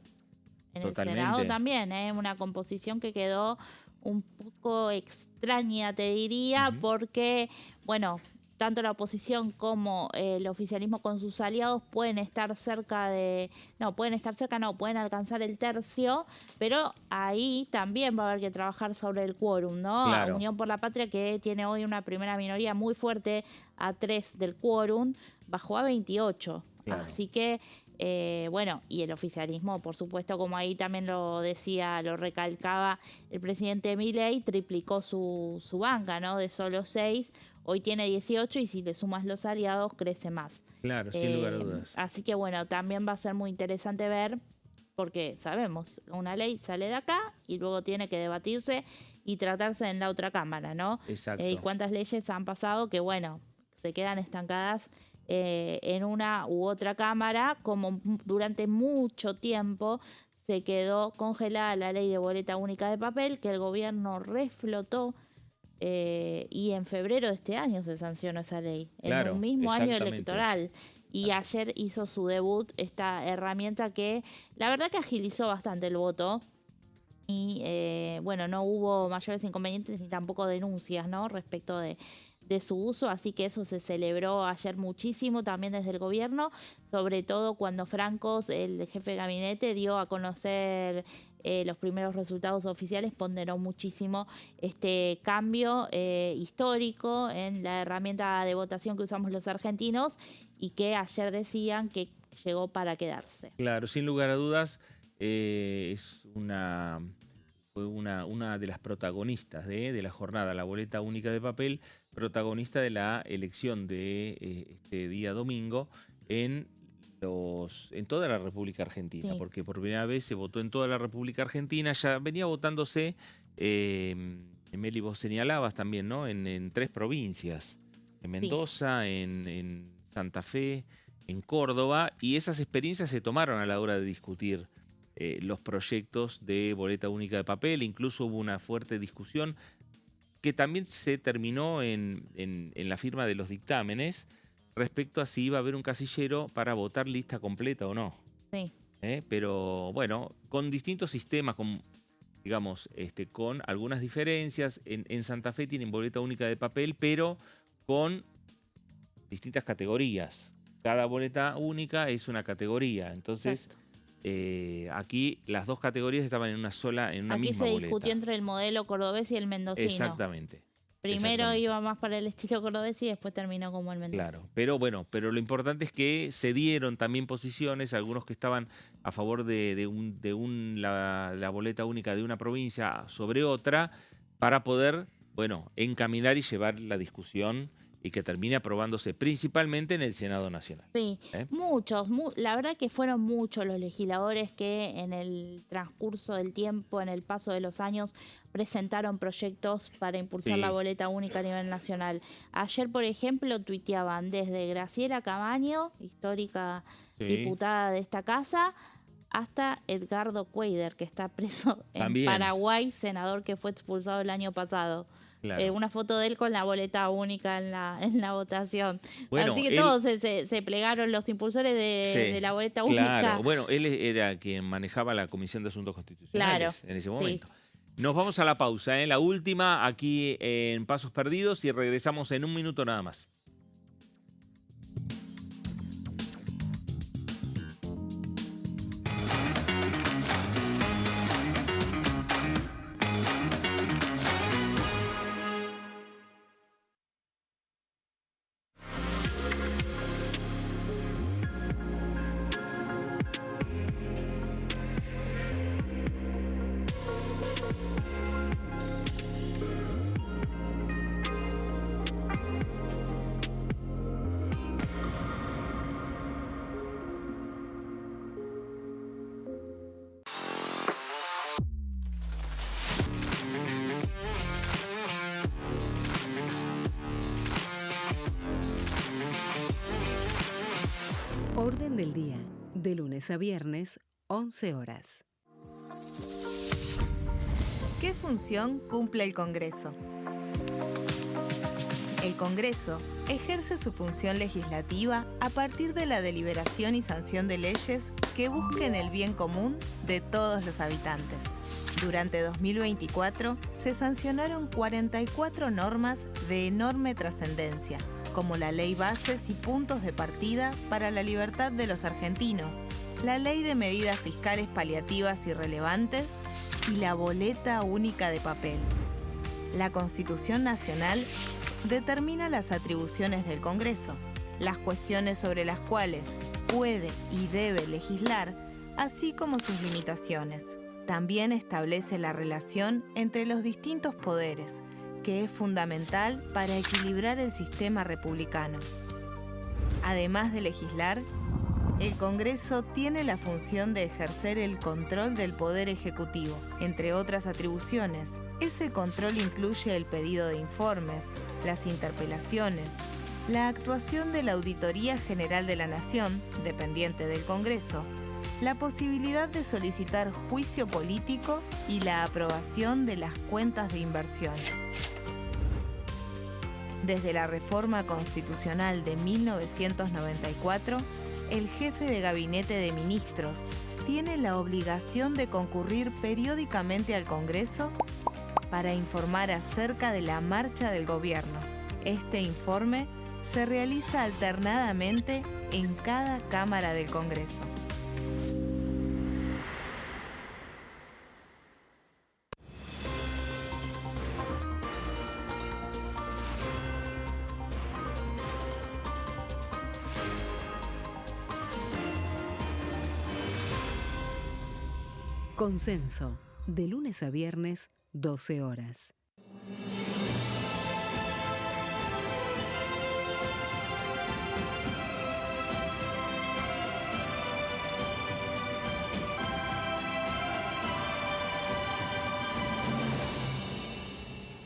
En Totalmente. el Senado también, una composición que quedó un poco extraña, te diría, porque, bueno, tanto la oposición como el oficialismo con sus aliados pueden alcanzar el tercio, pero ahí también va a haber que trabajar sobre el quórum, ¿no? Claro. Unión por la Patria, que tiene hoy una primera minoría muy fuerte, a 3 del quórum, bajó a 28. Claro. Así que, bueno, y el oficialismo, por supuesto, como ahí también lo decía, lo recalcaba el presidente Milei, triplicó su banca, ¿no? De solo 6. Hoy tiene 18 y si le sumas los aliados crece más. Claro, sin lugar a dudas. Así que bueno, también va a ser muy interesante ver, porque sabemos, una ley sale de acá y luego tiene que debatirse y tratarse en la otra cámara, ¿no? Exacto. Y cuántas leyes han pasado que, bueno, se quedan estancadas en una u otra cámara, como durante mucho tiempo se quedó congelada la ley de boleta única de papel, que el gobierno reflotó. Y en febrero de este año se sancionó esa ley, claro, en un mismo año electoral. Y ayer hizo su debut esta herramienta que la verdad que agilizó bastante el voto. Y bueno, no hubo mayores inconvenientes ni tampoco denuncias, ¿no? Respecto de su uso, así que eso se celebró ayer muchísimo también desde el gobierno, sobre todo cuando Francos, el jefe de gabinete, dio a conocer los primeros resultados oficiales, ponderó muchísimo este cambio histórico en la herramienta de votación que usamos los argentinos y que ayer decían que llegó para quedarse. Claro, sin lugar a dudas, fue una de las protagonistas de la jornada, la boleta única de papel, protagonista de la elección de este día domingo en toda la República Argentina, sí, porque por primera vez se votó en toda la República Argentina. Ya venía votándose, Meli, vos señalabas también, ¿no? En 3 provincias, en Mendoza, sí, en Santa Fe, en Córdoba, y esas experiencias se tomaron a la hora de discutir los proyectos de boleta única de papel. Incluso hubo una fuerte discusión que también se terminó en la firma de los dictámenes respecto a si iba a haber un casillero para votar lista completa o no. Sí. Pero bueno, con distintos sistemas, digamos, con algunas diferencias. En Santa Fe tienen boleta única de papel, pero con distintas categorías. Cada boleta única es una categoría. Entonces, aquí las 2 categorías estaban en una misma boleta. Aquí se discutió entre el modelo cordobés y el mendocino. Exactamente. Primero iba más para el estilo cordobés y después terminó como el mendocino. Claro, pero lo importante es que se dieron también posiciones, algunos que estaban a favor de la boleta única de una provincia sobre otra, para poder, encaminar y llevar la discusión y que termine aprobándose principalmente en el Senado Nacional. Sí, la verdad que fueron muchos los legisladores que en el transcurso del tiempo, en el paso de los años, presentaron proyectos para impulsar la boleta única a nivel nacional. Ayer, por ejemplo, tuiteaban desde Graciela Camaño, histórica diputada de esta casa, hasta Edgardo Cuéllar, que está preso en Paraguay, senador que fue expulsado el año pasado. Claro. Una foto de él con la boleta única en la votación. Así que todos se plegaron, los impulsores de la boleta única. Claro, él era quien manejaba la Comisión de Asuntos Constitucionales en ese momento. Nos vamos a la pausa, la última aquí en Pasos Perdidos, y regresamos en un minuto nada más. Orden del día, de lunes a viernes, 11 horas. ¿Qué función cumple el Congreso? El Congreso ejerce su función legislativa a partir de la deliberación y sanción de leyes que busquen el bien común de todos los habitantes. Durante 2024 se sancionaron 44 normas de enorme trascendencia, como la Ley Bases y Puntos de Partida para la Libertad de los Argentinos, la Ley de Medidas Fiscales Paliativas y Relevantes y la Boleta Única de Papel. La Constitución Nacional determina las atribuciones del Congreso, las cuestiones sobre las cuales puede y debe legislar, así como sus limitaciones. También establece la relación entre los distintos poderes, que es fundamental para equilibrar el sistema republicano. Además de legislar, el Congreso tiene la función de ejercer el control del Poder Ejecutivo. Entre otras atribuciones, ese control incluye el pedido de informes, las interpelaciones, la actuación de la Auditoría General de la Nación, dependiente del Congreso, la posibilidad de solicitar juicio político y la aprobación de las cuentas de inversión. Desde la reforma constitucional de 1994, el jefe de gabinete de ministros tiene la obligación de concurrir periódicamente al Congreso para informar acerca de la marcha del gobierno. Este informe se realiza alternadamente en cada Cámara del Congreso. Consenso, de lunes a viernes, 12 horas.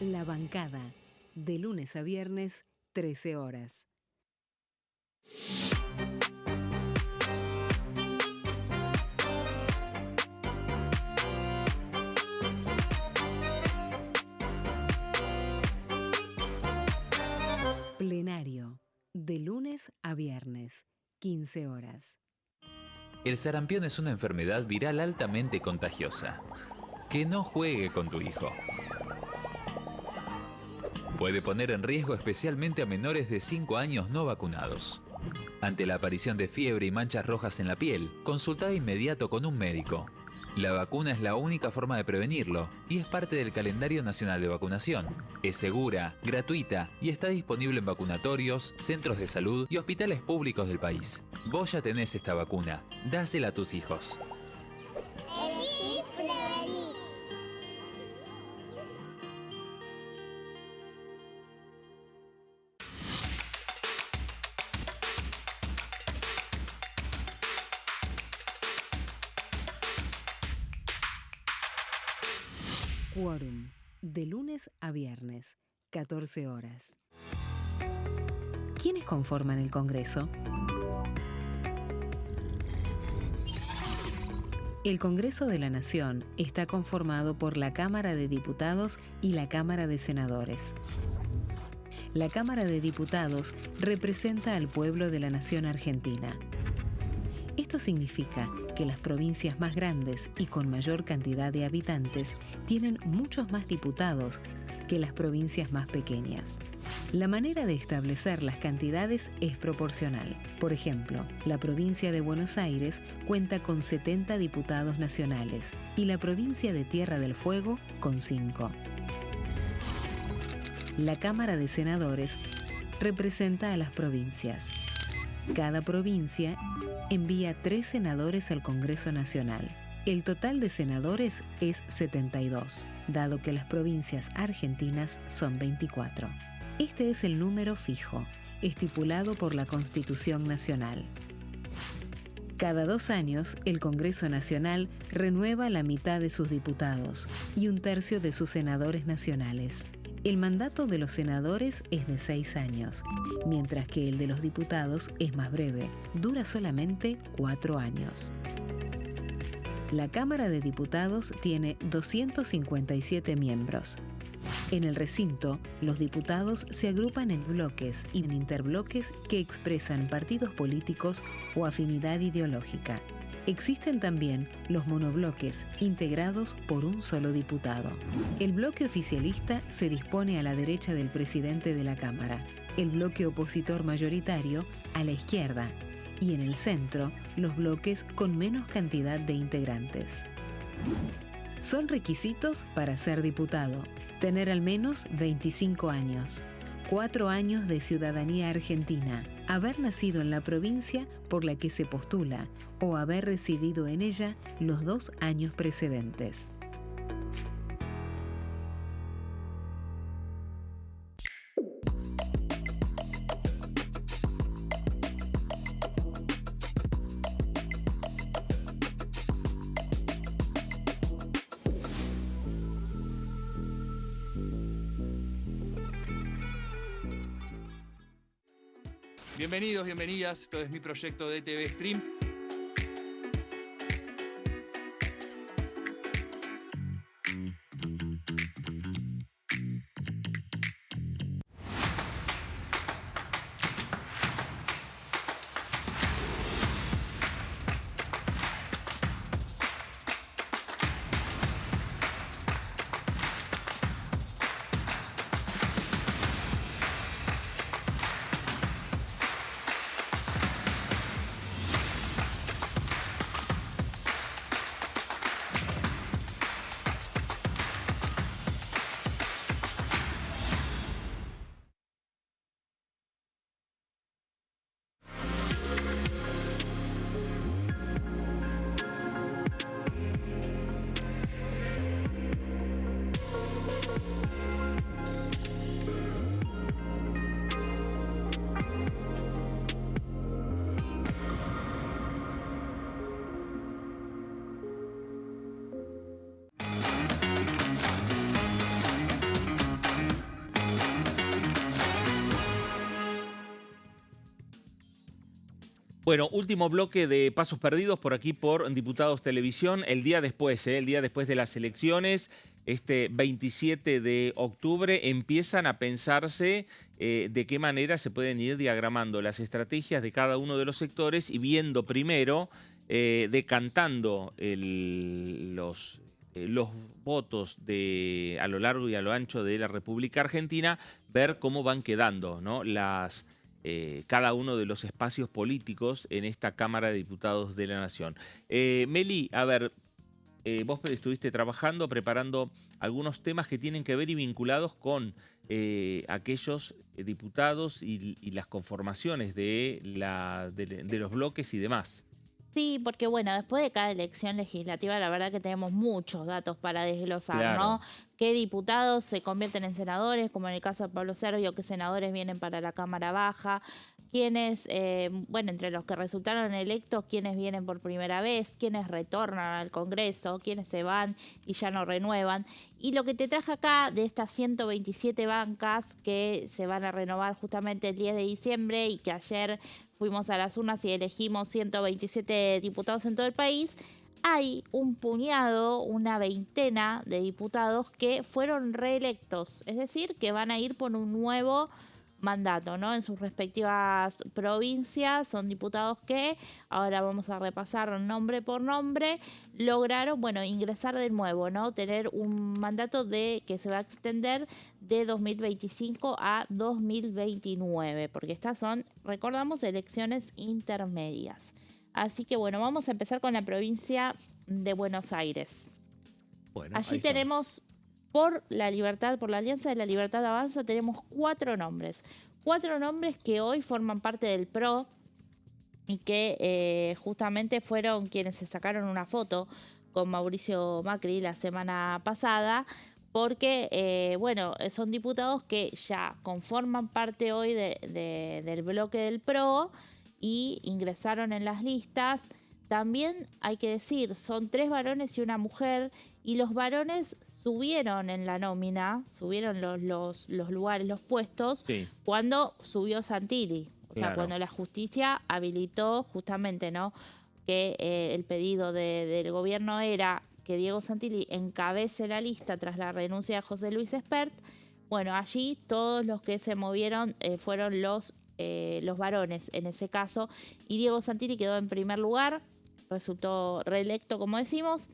La bancada, de lunes a viernes, 13 horas. Plenario, de lunes a viernes, 15 horas. El sarampión es una enfermedad viral altamente contagiosa. Que no juegue con tu hijo. Puede poner en riesgo especialmente a menores de 5 años no vacunados. Ante la aparición de fiebre y manchas rojas en la piel, consulta de inmediato con un médico. La vacuna es la única forma de prevenirlo y es parte del calendario nacional de vacunación. Es segura, gratuita y está disponible en vacunatorios, centros de salud y hospitales públicos del país. Vos ya tenés esta vacuna. Dásela a tus hijos. Elegí prevenir. Quórum, de lunes a viernes, 14 horas. ¿Quiénes conforman el Congreso? El Congreso de la Nación está conformado por la Cámara de Diputados y la Cámara de Senadores. La Cámara de Diputados representa al pueblo de la nación argentina. Esto significa que las provincias más grandes y con mayor cantidad de habitantes tienen muchos más diputados que las provincias más pequeñas. La manera de establecer las cantidades es proporcional. Por ejemplo, la provincia de Buenos Aires cuenta con 70 diputados nacionales y la provincia de Tierra del Fuego con 5. La Cámara de Senadores representa a las provincias. Cada provincia envía 3 senadores al Congreso Nacional. El total de senadores es 72, dado que las provincias argentinas son 24. Este es el número fijo, estipulado por la Constitución Nacional. Cada 2 años, el Congreso Nacional renueva la mitad de sus diputados y 1/3 de sus senadores nacionales. El mandato de los senadores es de 6 años, mientras que el de los diputados es más breve, dura solamente 4 años. La Cámara de Diputados tiene 257 miembros. En el recinto, los diputados se agrupan en bloques y en interbloques que expresan partidos políticos o afinidad ideológica. Existen también los monobloques, integrados por un solo diputado. El bloque oficialista se dispone a la derecha del presidente de la Cámara, el bloque opositor mayoritario a la izquierda, y en el centro, los bloques con menos cantidad de integrantes. Son requisitos para ser diputado: tener al menos 25 años, 4 años de ciudadanía argentina, haber nacido en la provincia por la que se postula o haber residido en ella los 2 años precedentes. Bienvenidos, bienvenidas. Esto es mi proyecto de TV Stream. Bueno, último bloque de Pasos Perdidos por aquí por Diputados Televisión. El día después de las elecciones, este 27 de octubre, empiezan a pensarse de qué manera se pueden ir diagramando las estrategias de cada uno de los sectores y viendo primero, decantando los votos a lo largo y a lo ancho de la República Argentina, ver cómo van quedando, ¿no?, cada uno de los espacios políticos en esta Cámara de Diputados de la Nación. Meli, a ver, vos estuviste trabajando, preparando algunos temas que tienen que ver y vinculados con aquellos diputados y las conformaciones de los bloques y demás. Sí, porque bueno, después de cada elección legislativa, la verdad que tenemos muchos datos para desglosar, Claro. ¿no? Qué diputados se convierten en senadores, como en el caso de Pablo Servio, qué senadores vienen para la Cámara Baja, quiénes, bueno, entre los que resultaron electos, quiénes vienen por primera vez, quiénes retornan al Congreso, quiénes se van y ya no renuevan. Y lo que te traje acá de estas 127 bancas que se van a renovar justamente el 10 de diciembre y que ayer fuimos a las urnas y elegimos 127 diputados en todo el país, hay un puñado, una veintena de diputados que fueron reelectos, es decir, que van a ir por un nuevo mandato, ¿no?, en sus respectivas provincias. Son diputados que, ahora vamos a repasar nombre por nombre, lograron, bueno, ingresar de nuevo, ¿no?, tener un mandato que se va a extender de 2025 a 2029, porque estas son, recordamos, elecciones intermedias. Así que bueno, vamos a empezar con la provincia de Buenos Aires. Bueno, allí tenemos, por la libertad, por la Alianza de la Libertad Avanza, tenemos 4 nombres. 4 nombres que hoy forman parte del PRO y que justamente fueron quienes se sacaron una foto con Mauricio Macri la semana pasada, porque, bueno, son diputados que ya conforman parte hoy del bloque del PRO y ingresaron en las listas también hay que decir, son 3 varones y una mujer, y los varones subieron en la nómina, subieron los lugares, los puestos, cuando subió Santilli. O sea, cuando la justicia habilitó justamente, ¿no?, que el pedido del gobierno era que Diego Santilli encabece la lista tras la renuncia de José Luis Espert. Bueno, allí todos los que se movieron fueron los varones en ese caso, y Diego Santilli quedó en primer lugar, resultó reelecto, como decimos.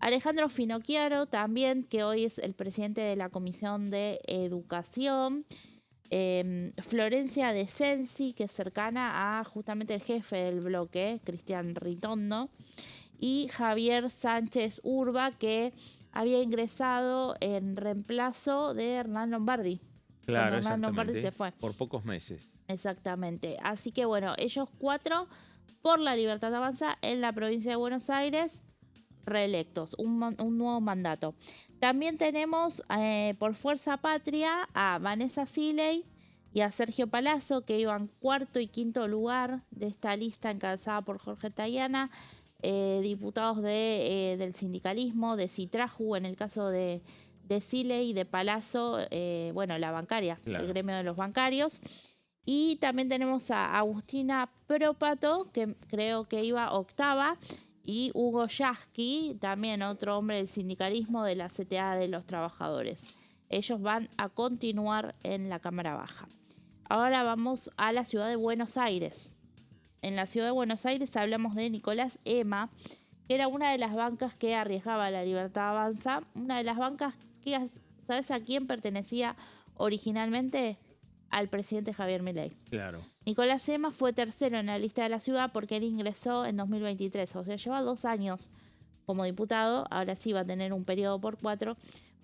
Alejandro Finocchiaro también, que hoy es el presidente de la Comisión de Educación. Florencia De Sensi, que es cercana a justamente el jefe del bloque, Cristian Ritondo. Y Javier Sánchez Urba, que había ingresado en reemplazo de Hernán Lombardi. Claro, Hernán Lombardi se fue. Por pocos meses. Exactamente. Así que bueno, ellos 4 por la Libertad Avanza en la provincia de Buenos Aires, reelectos, un nuevo mandato. También tenemos por Fuerza Patria a Vanessa Siley y a Sergio Palazzo, que iban 4º y 5º lugar de esta lista encabezada por Jorge Tayana, diputados del sindicalismo, de Citraju en el caso de Siley y de Palazzo, la bancaria, el gremio de los bancarios. Y también tenemos a Agustina Própato, que creo que iba 8ª, y Hugo Yasky, también otro hombre del sindicalismo de la CTA de los Trabajadores. Ellos van a continuar en la Cámara Baja. Ahora vamos a la ciudad de Buenos Aires. En la ciudad de Buenos Aires hablamos de Nicolás Ema, que era una de las bancas que arriesgaba la Libertad Avanza, una de las bancas que, ¿sabes a quién pertenecía originalmente? Al presidente Javier Milei. Claro. Nicolás Ema fue 3º en la lista de la ciudad porque él ingresó en 2023, o sea, lleva 2 años como diputado, ahora sí va a tener un periodo por 4,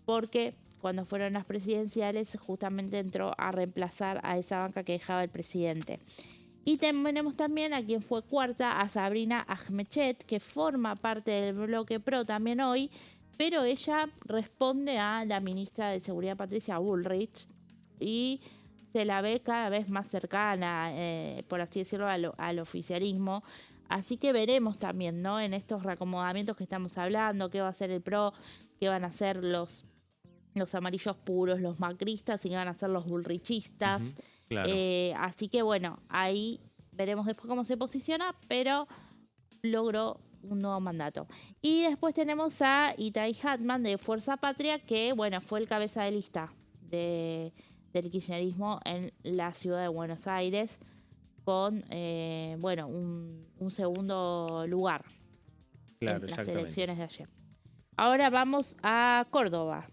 porque cuando fueron las presidenciales justamente entró a reemplazar a esa banca que dejaba el presidente. Y tenemos también a quien fue 4ª, a Sabrina Ahmechet, que forma parte del bloque PRO también hoy, pero ella responde a la ministra de Seguridad Patricia Bullrich y se la ve cada vez más cercana, por así decirlo, al oficialismo. Así que veremos también, ¿no?, en estos reacomodamientos que estamos hablando, qué va a hacer el PRO, qué van a hacer los amarillos puros, los macristas, y qué van a hacer los bullrichistas. Claro. Así que bueno, ahí veremos después cómo se posiciona, pero logró un nuevo mandato. Y después tenemos a Itai Hatman de Fuerza Patria, que bueno, fue el cabeza de lista del kirchnerismo en la ciudad de Buenos Aires, con un segundo lugar en las elecciones de ayer. Ahora vamos a Córdoba.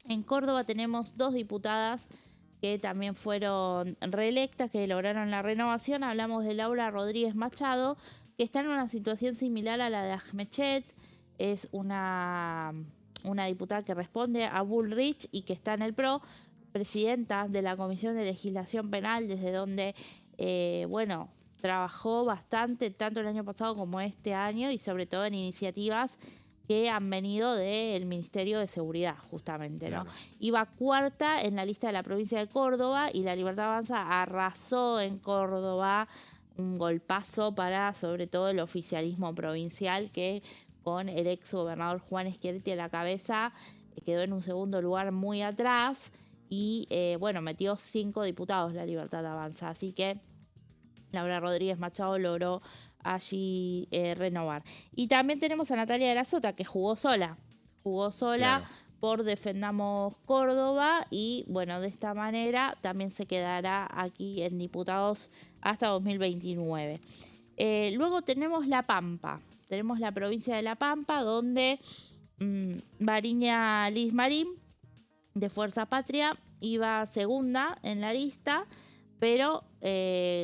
En Córdoba tenemos 2 diputadas que también fueron reelectas, que lograron la renovación. Hablamos de Laura Rodríguez Machado, que está en una situación similar a la de Ahmechet. Es una diputada que responde a Bullrich y que está en el PRO, presidenta de la Comisión de Legislación Penal, desde donde, trabajó bastante, tanto el año pasado como este año, y sobre todo en iniciativas que han venido del Ministerio de Seguridad, justamente, ¿no? Claro. Iba 4ª en la lista de la provincia de Córdoba, y la Libertad Avanza arrasó en Córdoba, un golpazo para, sobre todo, el oficialismo provincial, que con el ex gobernador Juan Schiaretti a la cabeza quedó en un segundo lugar muy atrás. Y metió 5 diputados la Libertad Avanza. Así que Laura Rodríguez Machado logró allí renovar. Y también tenemos a Natalia de la Sota, que jugó sola claro, por Defendamos Córdoba, y bueno, de esta manera también se quedará aquí en diputados hasta 2029. Luego tenemos La Pampa. Tenemos la provincia de La Pampa, donde Mariña Liz Marín, de Fuerza Patria, iba 2ª en la lista, pero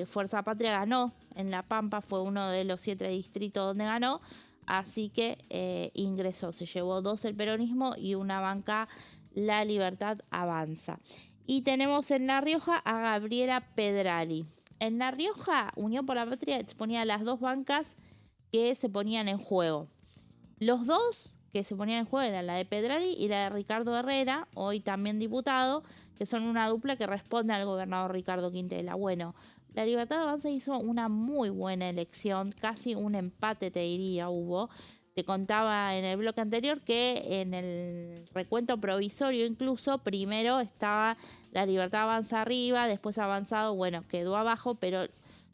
Fuerza Patria ganó en La Pampa, fue uno de los 7 distritos donde ganó, así que ingresó, se llevó 2 el peronismo y una banca La Libertad Avanza. Y tenemos en La Rioja a Gabriela Pedrali. En La Rioja, Unión por la Patria exponía las 2 bancas que se ponían en juego. Los 2 que se ponían en juego eran la de Pedrali y la de Ricardo Herrera, hoy también diputado, que son una dupla que responde al gobernador Ricardo Quintela. Bueno, La Libertad Avanza hizo una muy buena elección, casi un empate te diría hubo. Te contaba en el bloque anterior que en el recuento provisorio incluso primero estaba la Libertad Avanza arriba, después Avanzado, bueno, quedó abajo, pero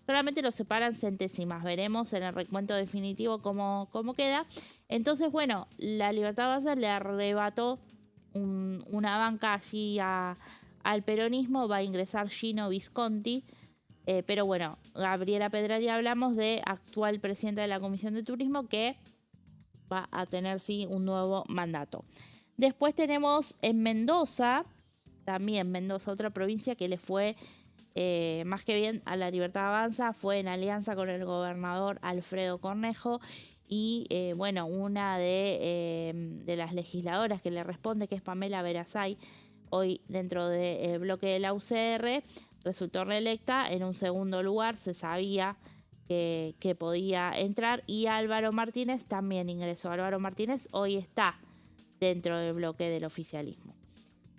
solamente lo separan centésimas. Veremos en el recuento definitivo cómo queda. Entonces, bueno, la Libertad Avanza le arrebató una banca allí al peronismo, va a ingresar Gino Visconti. Pero bueno, Gabriela Pedrari, hablamos de actual presidenta de la Comisión de Turismo, que va a tener sí un nuevo mandato. Después tenemos en Mendoza, también Mendoza, otra provincia que le fue más que bien a la Libertad Avanza, fue en alianza con el gobernador Alfredo Cornejo y bueno, una de las legisladoras que le responde, que es Pamela Verazay, hoy dentro del bloque de la UCR, resultó reelecta en un segundo lugar, se sabía que podía entrar, y Álvaro Martínez también ingresó. Álvaro Martínez hoy está dentro del bloque del oficialismo.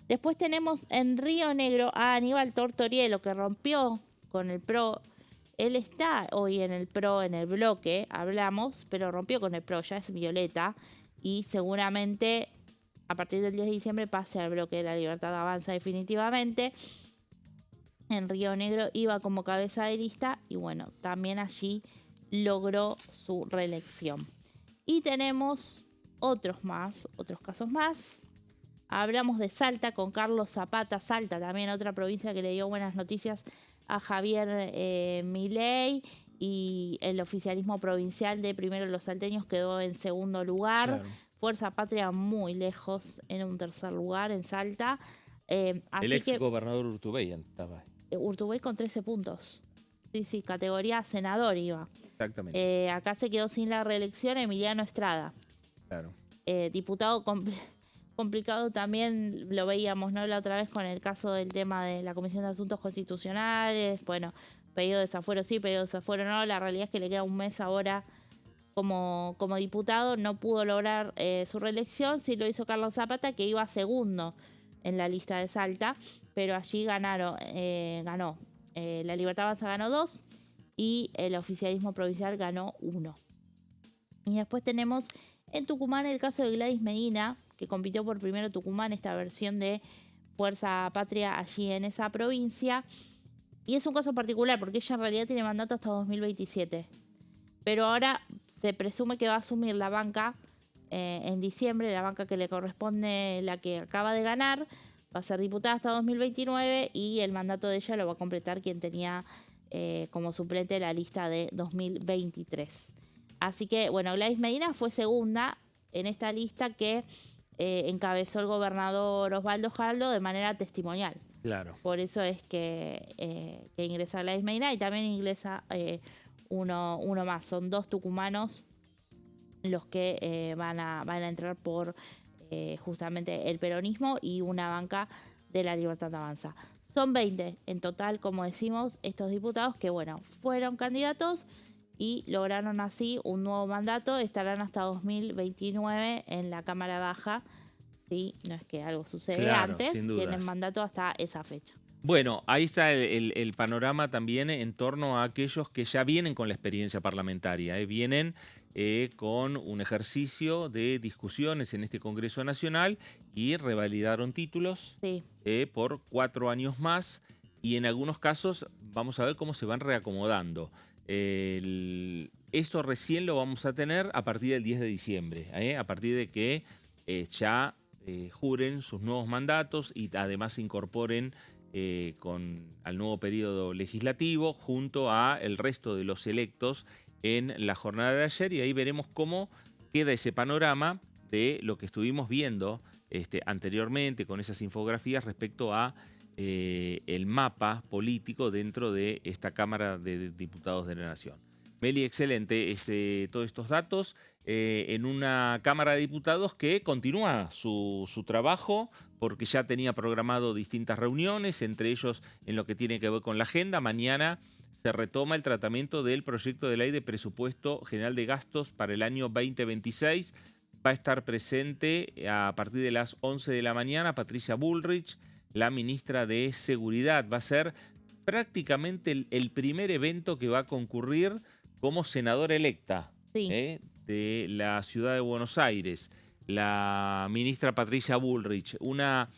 Después tenemos en Río Negro a Aníbal Tortorielo, que rompió con el PRO. Él está hoy en el PRO, en el bloque, hablamos, pero rompió con el PRO, ya es Violeta, y seguramente a partir del 10 de diciembre pase al bloque de la Libertad Avanza definitivamente. En Río Negro iba como cabeza de lista y bueno, también allí logró su reelección. Y tenemos otros casos más. Hablamos de Salta con Carlos Zapata. Salta, también otra provincia que le dio buenas noticias a Javier Milei, y el oficialismo provincial de Primero Los Salteños quedó en segundo lugar. Claro. Fuerza Patria muy lejos en un tercer lugar en Salta. El ex gobernador Urtubey estaba. Urtubey con 13 puntos. Sí, categoría senador iba. Exactamente. Acá se quedó sin la reelección Emiliano Estrada. Claro. Diputado complicado también, lo veíamos, ¿no?, la otra vez con el caso del tema de la Comisión de Asuntos Constitucionales. Bueno, pedido de desafuero sí, pedido de desafuero no. La realidad es que le queda un mes ahora como diputado. No pudo lograr su reelección. Sí lo hizo Carlos Zapata, que iba segundo en la lista de Salta, pero allí ganó. La Libertad Avanza ganó 2 y el oficialismo provincial ganó 1. Y después tenemos en Tucumán el caso de Gladys Medina, que compitió por primero Tucumán, esta versión de Fuerza Patria allí en esa provincia. Y es un caso particular porque ella en realidad tiene mandato hasta 2027. Pero ahora se presume que va a asumir la banca en diciembre, la banca que le corresponde, la que acaba de ganar, va a ser diputada hasta 2029 y el mandato de ella lo va a completar quien tenía como suplente la lista de 2023. Así que, bueno, Gladys Medina fue segunda en esta lista que encabezó el gobernador Osvaldo Jaldo de manera testimonial. Claro. Por eso es que ingresa Gladys Medina y también ingresa uno más. Son 2 tucumanos los que van a entrar por justamente el peronismo y una banca de la Libertad Avanza. Son 20 en total, como decimos, estos diputados que, bueno, fueron candidatos y lograron así un nuevo mandato. Estarán hasta 2029 en la Cámara Baja. Sí, no es que algo sucede antes, tienen mandato hasta esa fecha. Bueno, ahí está el panorama también en torno a aquellos que ya vienen con la experiencia parlamentaria, vienen con un ejercicio de discusiones en este Congreso Nacional y revalidaron títulos por 4 años más, y en algunos casos vamos a ver cómo se van reacomodando. Esto recién lo vamos a tener a partir del 10 de diciembre, a partir de que ya juren sus nuevos mandatos y además se incorporen al nuevo periodo legislativo junto a el resto de los electos en la jornada de ayer, y ahí veremos cómo queda ese panorama de lo que estuvimos viendo anteriormente con esas infografías respecto a el mapa político dentro de esta Cámara de Diputados de la Nación. Meli, excelente todos estos datos en una Cámara de Diputados que continúa su trabajo, porque ya tenía programado distintas reuniones, entre ellos en lo que tiene que ver con la agenda. Mañana se retoma el tratamiento del proyecto de ley de presupuesto general de gastos para el año 2026. Va a estar presente a partir de las 11 de la mañana Patricia Bullrich, la ministra de Seguridad. Va a ser prácticamente el primer evento que va a concurrir como senadora electa de la ciudad de Buenos Aires, la ministra Patricia Bullrich. Una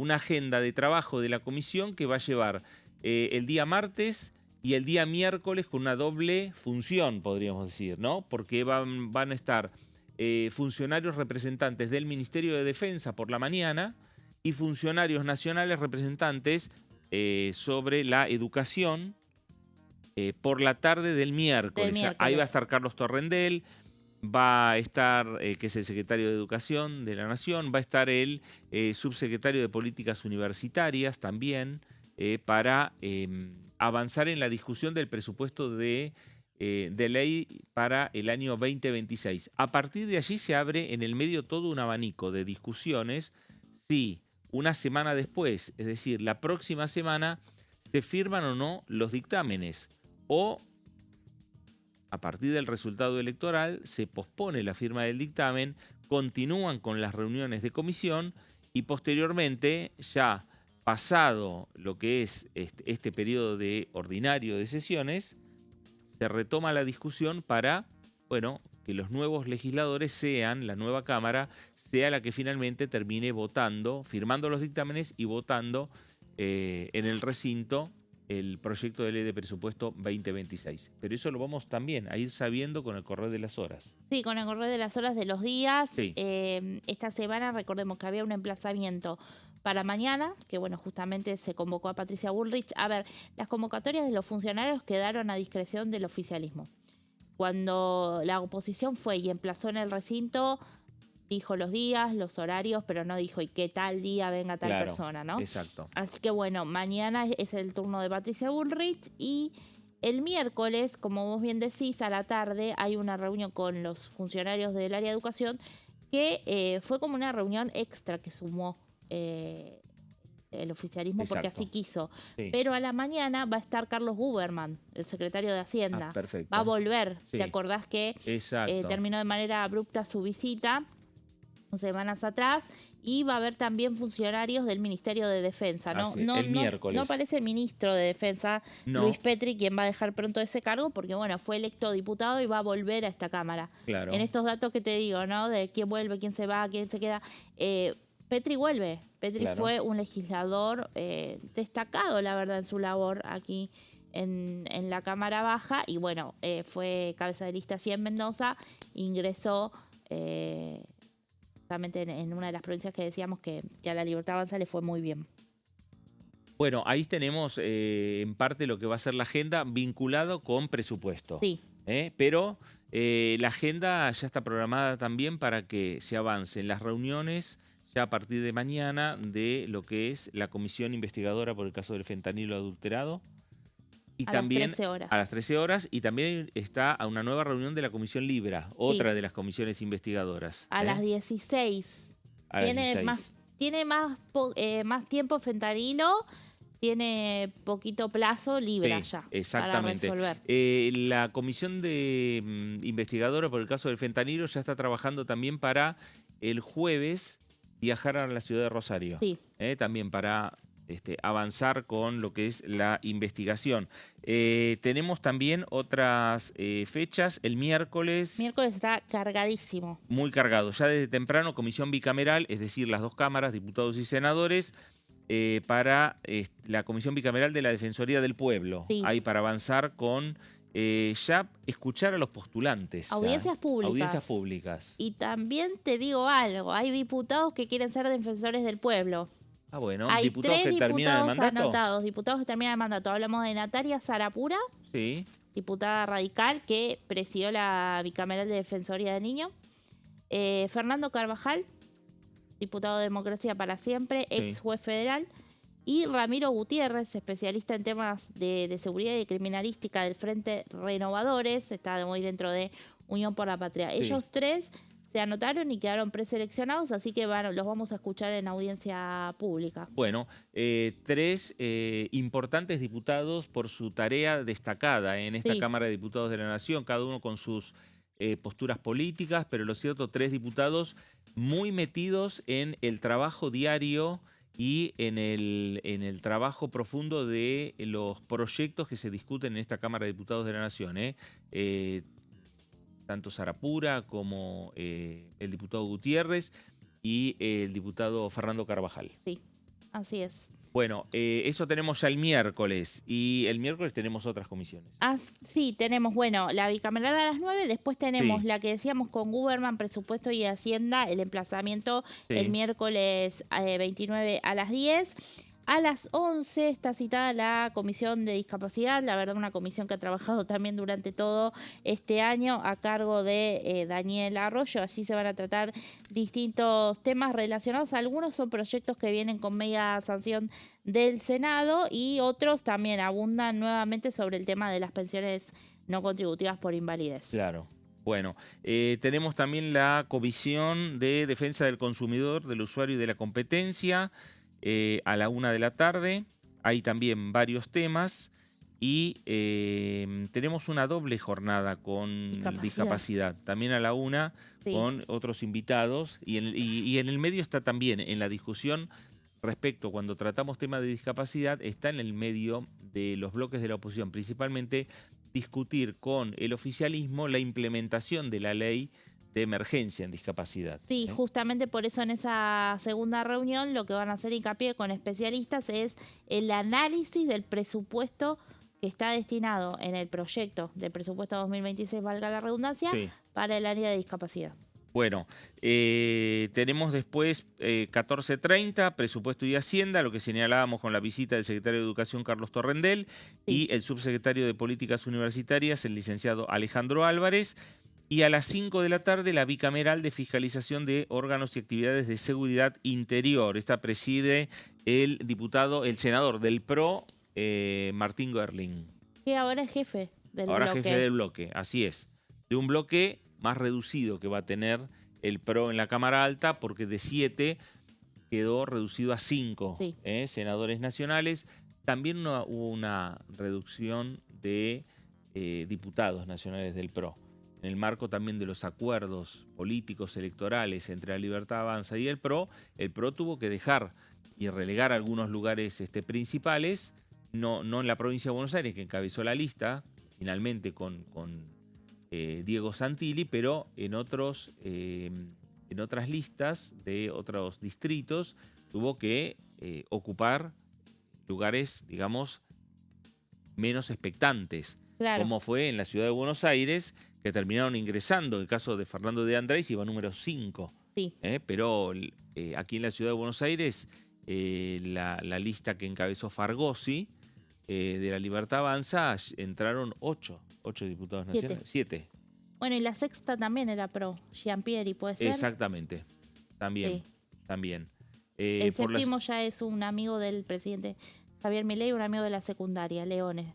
agenda de trabajo de la comisión que va a llevar el día martes y el día miércoles con una doble función, podríamos decir, ¿no? Porque van a estar funcionarios representantes del Ministerio de Defensa por la mañana y funcionarios nacionales representantes sobre la educación por la tarde del miércoles. Ahí va a estar Carlos Torrendel, va a estar, que es el secretario de Educación de la Nación, va a estar el subsecretario de Políticas Universitarias también, para avanzar en la discusión del presupuesto de ley para el año 2026. A partir de allí se abre en el medio todo un abanico de discusiones si una semana después, es decir, la próxima semana, se firman o no los dictámenes, o a partir del resultado electoral se pospone la firma del dictamen, continúan con las reuniones de comisión y posteriormente, ya pasado lo que es este periodo ordinario de sesiones, se retoma la discusión para, bueno, que los nuevos legisladores sean, la nueva Cámara, sea la que finalmente termine votando, firmando los dictámenes y votando en el recinto el proyecto de ley de presupuesto 2026. Pero eso lo vamos también a ir sabiendo con el correr de las horas. Sí, con el correr de las horas, de los días. Sí. Esta semana recordemos que había un emplazamiento para mañana, que bueno, justamente se convocó a Patricia Bullrich. A ver, las convocatorias de los funcionarios quedaron a discreción del oficialismo. Cuando la oposición fue y emplazó en el recinto, dijo los días, los horarios, pero no dijo y qué tal día venga tal persona, ¿no? Exacto. Así que bueno, mañana es el turno de Patricia Bullrich y el miércoles, como vos bien decís, a la tarde hay una reunión con los funcionarios del área de educación que fue como una reunión extra que sumó el oficialismo. Exacto. Porque así quiso. Sí. Pero a la mañana va a estar Carlos Guberman, el secretario de Hacienda. Perfecto. Va a volver. Sí. ¿Te acordás que terminó de manera abrupta su visita semanas atrás? Y va a haber también funcionarios del Ministerio de Defensa. El miércoles. No aparece el ministro de Defensa, Luis Petri, quien va a dejar pronto ese cargo, porque bueno, fue electo diputado y va a volver a esta Cámara. Claro. En estos datos que te digo, ¿no? De quién vuelve, quién se va, quién se queda. Petri vuelve. Petri fue un legislador destacado, la verdad, en su labor aquí en la Cámara Baja. Y bueno, fue cabeza de lista allí en Mendoza. Ingresó justamente en una de las provincias que decíamos que a la Libertad Avanza le fue muy bien. Bueno, ahí tenemos en parte lo que va a ser la agenda vinculado con presupuesto. Sí. Pero la agenda ya está programada también para que se avance en las reuniones ya a partir de mañana de lo que es la comisión investigadora por el caso del fentanilo adulterado. Y también las 13 horas. A las 13 horas. Y también está a una nueva reunión de la Comisión Libra, otra de las comisiones investigadoras. A las 16. Tiene más tiempo fentanilo, tiene poquito plazo Libra ya. Exactamente. Para resolver. La comisión de investigadora por el caso del fentanilo ya está trabajando también para el jueves viajar a la ciudad de Rosario. Sí. También para avanzar con lo que es la investigación. Tenemos también otras fechas. El miércoles... Miércoles está cargadísimo. Muy cargado. Ya desde temprano, comisión bicameral, es decir, las dos cámaras, diputados y senadores, para la comisión bicameral de la Defensoría del Pueblo. Sí. Hay para avanzar con... ya escuchar a los postulantes. Audiencias públicas. Audiencias públicas. Y también te digo algo, hay diputados que quieren ser defensores del pueblo. Ah, bueno, hay diputados que terminan el mandato. Anotados, diputados que terminan el mandato. Hablamos de Natalia Sarapura, sí, diputada radical que presidió la bicameral de Defensoría del Niño. Fernando Carvajal, diputado de Democracia para Siempre, ex juez federal. Y Ramiro Gutiérrez, especialista en temas de seguridad y criminalística del Frente Renovadores, está muy dentro de Unión por la Patria. Sí. Ellos tres se anotaron y quedaron preseleccionados, así que los vamos a escuchar en audiencia pública. Bueno, tres importantes diputados por su tarea destacada en esta Cámara de Diputados de la Nación, cada uno con sus posturas políticas, pero lo cierto, tres diputados muy metidos en el trabajo diario y en el trabajo profundo de los proyectos que se discuten en esta Cámara de Diputados de la Nación. Tanto Sarapura como el diputado Gutiérrez y el diputado Fernando Carvajal. Sí, así es. Bueno, eso tenemos ya el miércoles y el miércoles tenemos otras comisiones. Sí, tenemos, bueno, la bicameral a las 9, después tenemos Sí. la que decíamos con Guberman, Presupuesto y Hacienda, el emplazamiento Sí. el miércoles 29 a las 10. A las 11 está citada la Comisión de Discapacidad, la verdad una comisión que ha trabajado también durante todo este año a cargo de Daniel Arroyo. Allí se van a tratar distintos temas relacionados. Algunos son proyectos que vienen con media sanción del Senado y otros también abundan nuevamente sobre el tema de las pensiones no contributivas por invalidez. Claro. Bueno, tenemos también la Comisión de Defensa del Consumidor, del Usuario y de la Competencia. A la 1 de la tarde, hay también varios temas y tenemos una doble jornada con discapacidad. También a la 1 sí. Con otros invitados y en el medio está también en la discusión respecto, cuando tratamos temas de discapacidad, está en el medio de los bloques de la oposición, principalmente discutir con el oficialismo la implementación de la ley de emergencia en discapacidad. Sí, justamente por eso en esa segunda reunión lo que van a hacer hincapié con especialistas es el análisis del presupuesto que está destinado en el proyecto del presupuesto 2026, valga la redundancia, sí. Para el área de discapacidad. Bueno, tenemos después 14:30, Presupuesto y Hacienda, lo que señalábamos con la visita del secretario de Educación, Carlos Torrendel, sí. Y el subsecretario de Políticas Universitarias, el licenciado Alejandro Álvarez. Y a las 5 de la tarde, la bicameral de fiscalización de órganos y actividades de seguridad interior. Esta preside el senador del PRO, Martín Gerling. Que ahora es jefe del bloque. Ahora jefe del bloque, así es. De un bloque más reducido que va a tener el PRO en la Cámara Alta, porque de 7 quedó reducido a 5 sí. Senadores nacionales. También hubo una reducción de diputados nacionales del PRO. En el marco también de los acuerdos políticos electorales entre la Libertad Avanza y el PRO tuvo que dejar y relegar algunos lugares principales, no en la provincia de Buenos Aires, que encabezó la lista, finalmente con Diego Santilli, pero en otras listas de otros distritos tuvo que ocupar lugares, digamos, menos expectantes, claro. Como fue en la ciudad de Buenos Aires, que terminaron ingresando. El caso de Fernando de Andrés iba número 5. Sí. Pero aquí en la ciudad de Buenos Aires, la lista que encabezó Fargosi, de la Libertad Avanza, entraron 8 diputados nacionales. 7. Bueno, y la sexta también era pro, Giampieri, ¿puede ser? Exactamente. También. Sí. También. El séptimo ya es un amigo del presidente Javier Milei, un amigo de la secundaria, Leones.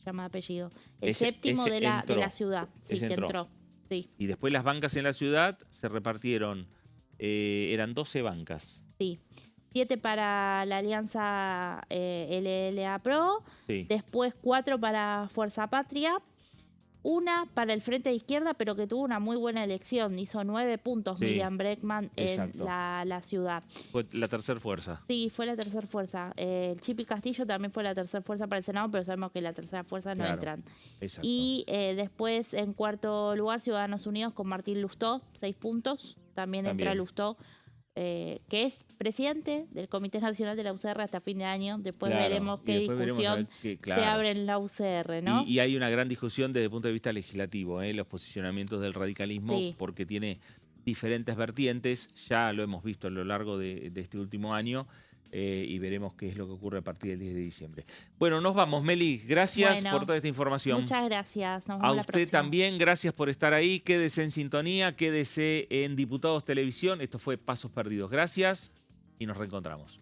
Llama de apellido. El séptimo de la ciudad, sí, que entró. Sí. Y después las bancas en la ciudad se repartieron, eran 12 bancas. Sí, 7 para la Alianza LLA Pro, sí. Después 4 para Fuerza Patria, 1 para el Frente de Izquierda, pero que tuvo una muy buena elección. Hizo 9 puntos sí. Miriam Bregman en la ciudad. Fue la tercera fuerza. Sí, fue la tercera fuerza. El Chipi Castillo también fue la tercera fuerza para el Senado, pero sabemos que la tercera fuerza no entran. Exacto. Y después, en cuarto lugar, Ciudadanos Unidos con Martín Lustó, 6 puntos. También entra Lustó, que es presidente del Comité Nacional de la UCR hasta fin de año. Después veremos qué discusión se abre en la UCR, ¿no? Y hay una gran discusión desde el punto de vista legislativo, los posicionamientos del radicalismo, sí. Porque tiene diferentes vertientes. Ya lo hemos visto a lo largo de este último año. Y veremos qué es lo que ocurre a partir del 10 de diciembre. Bueno, nos vamos, Meli. Gracias por toda esta información. Muchas gracias. Nos vemos a usted también, gracias por estar ahí. Quédese en sintonía, quédese en Diputados Televisión. Esto fue Pasos Perdidos. Gracias y nos reencontramos.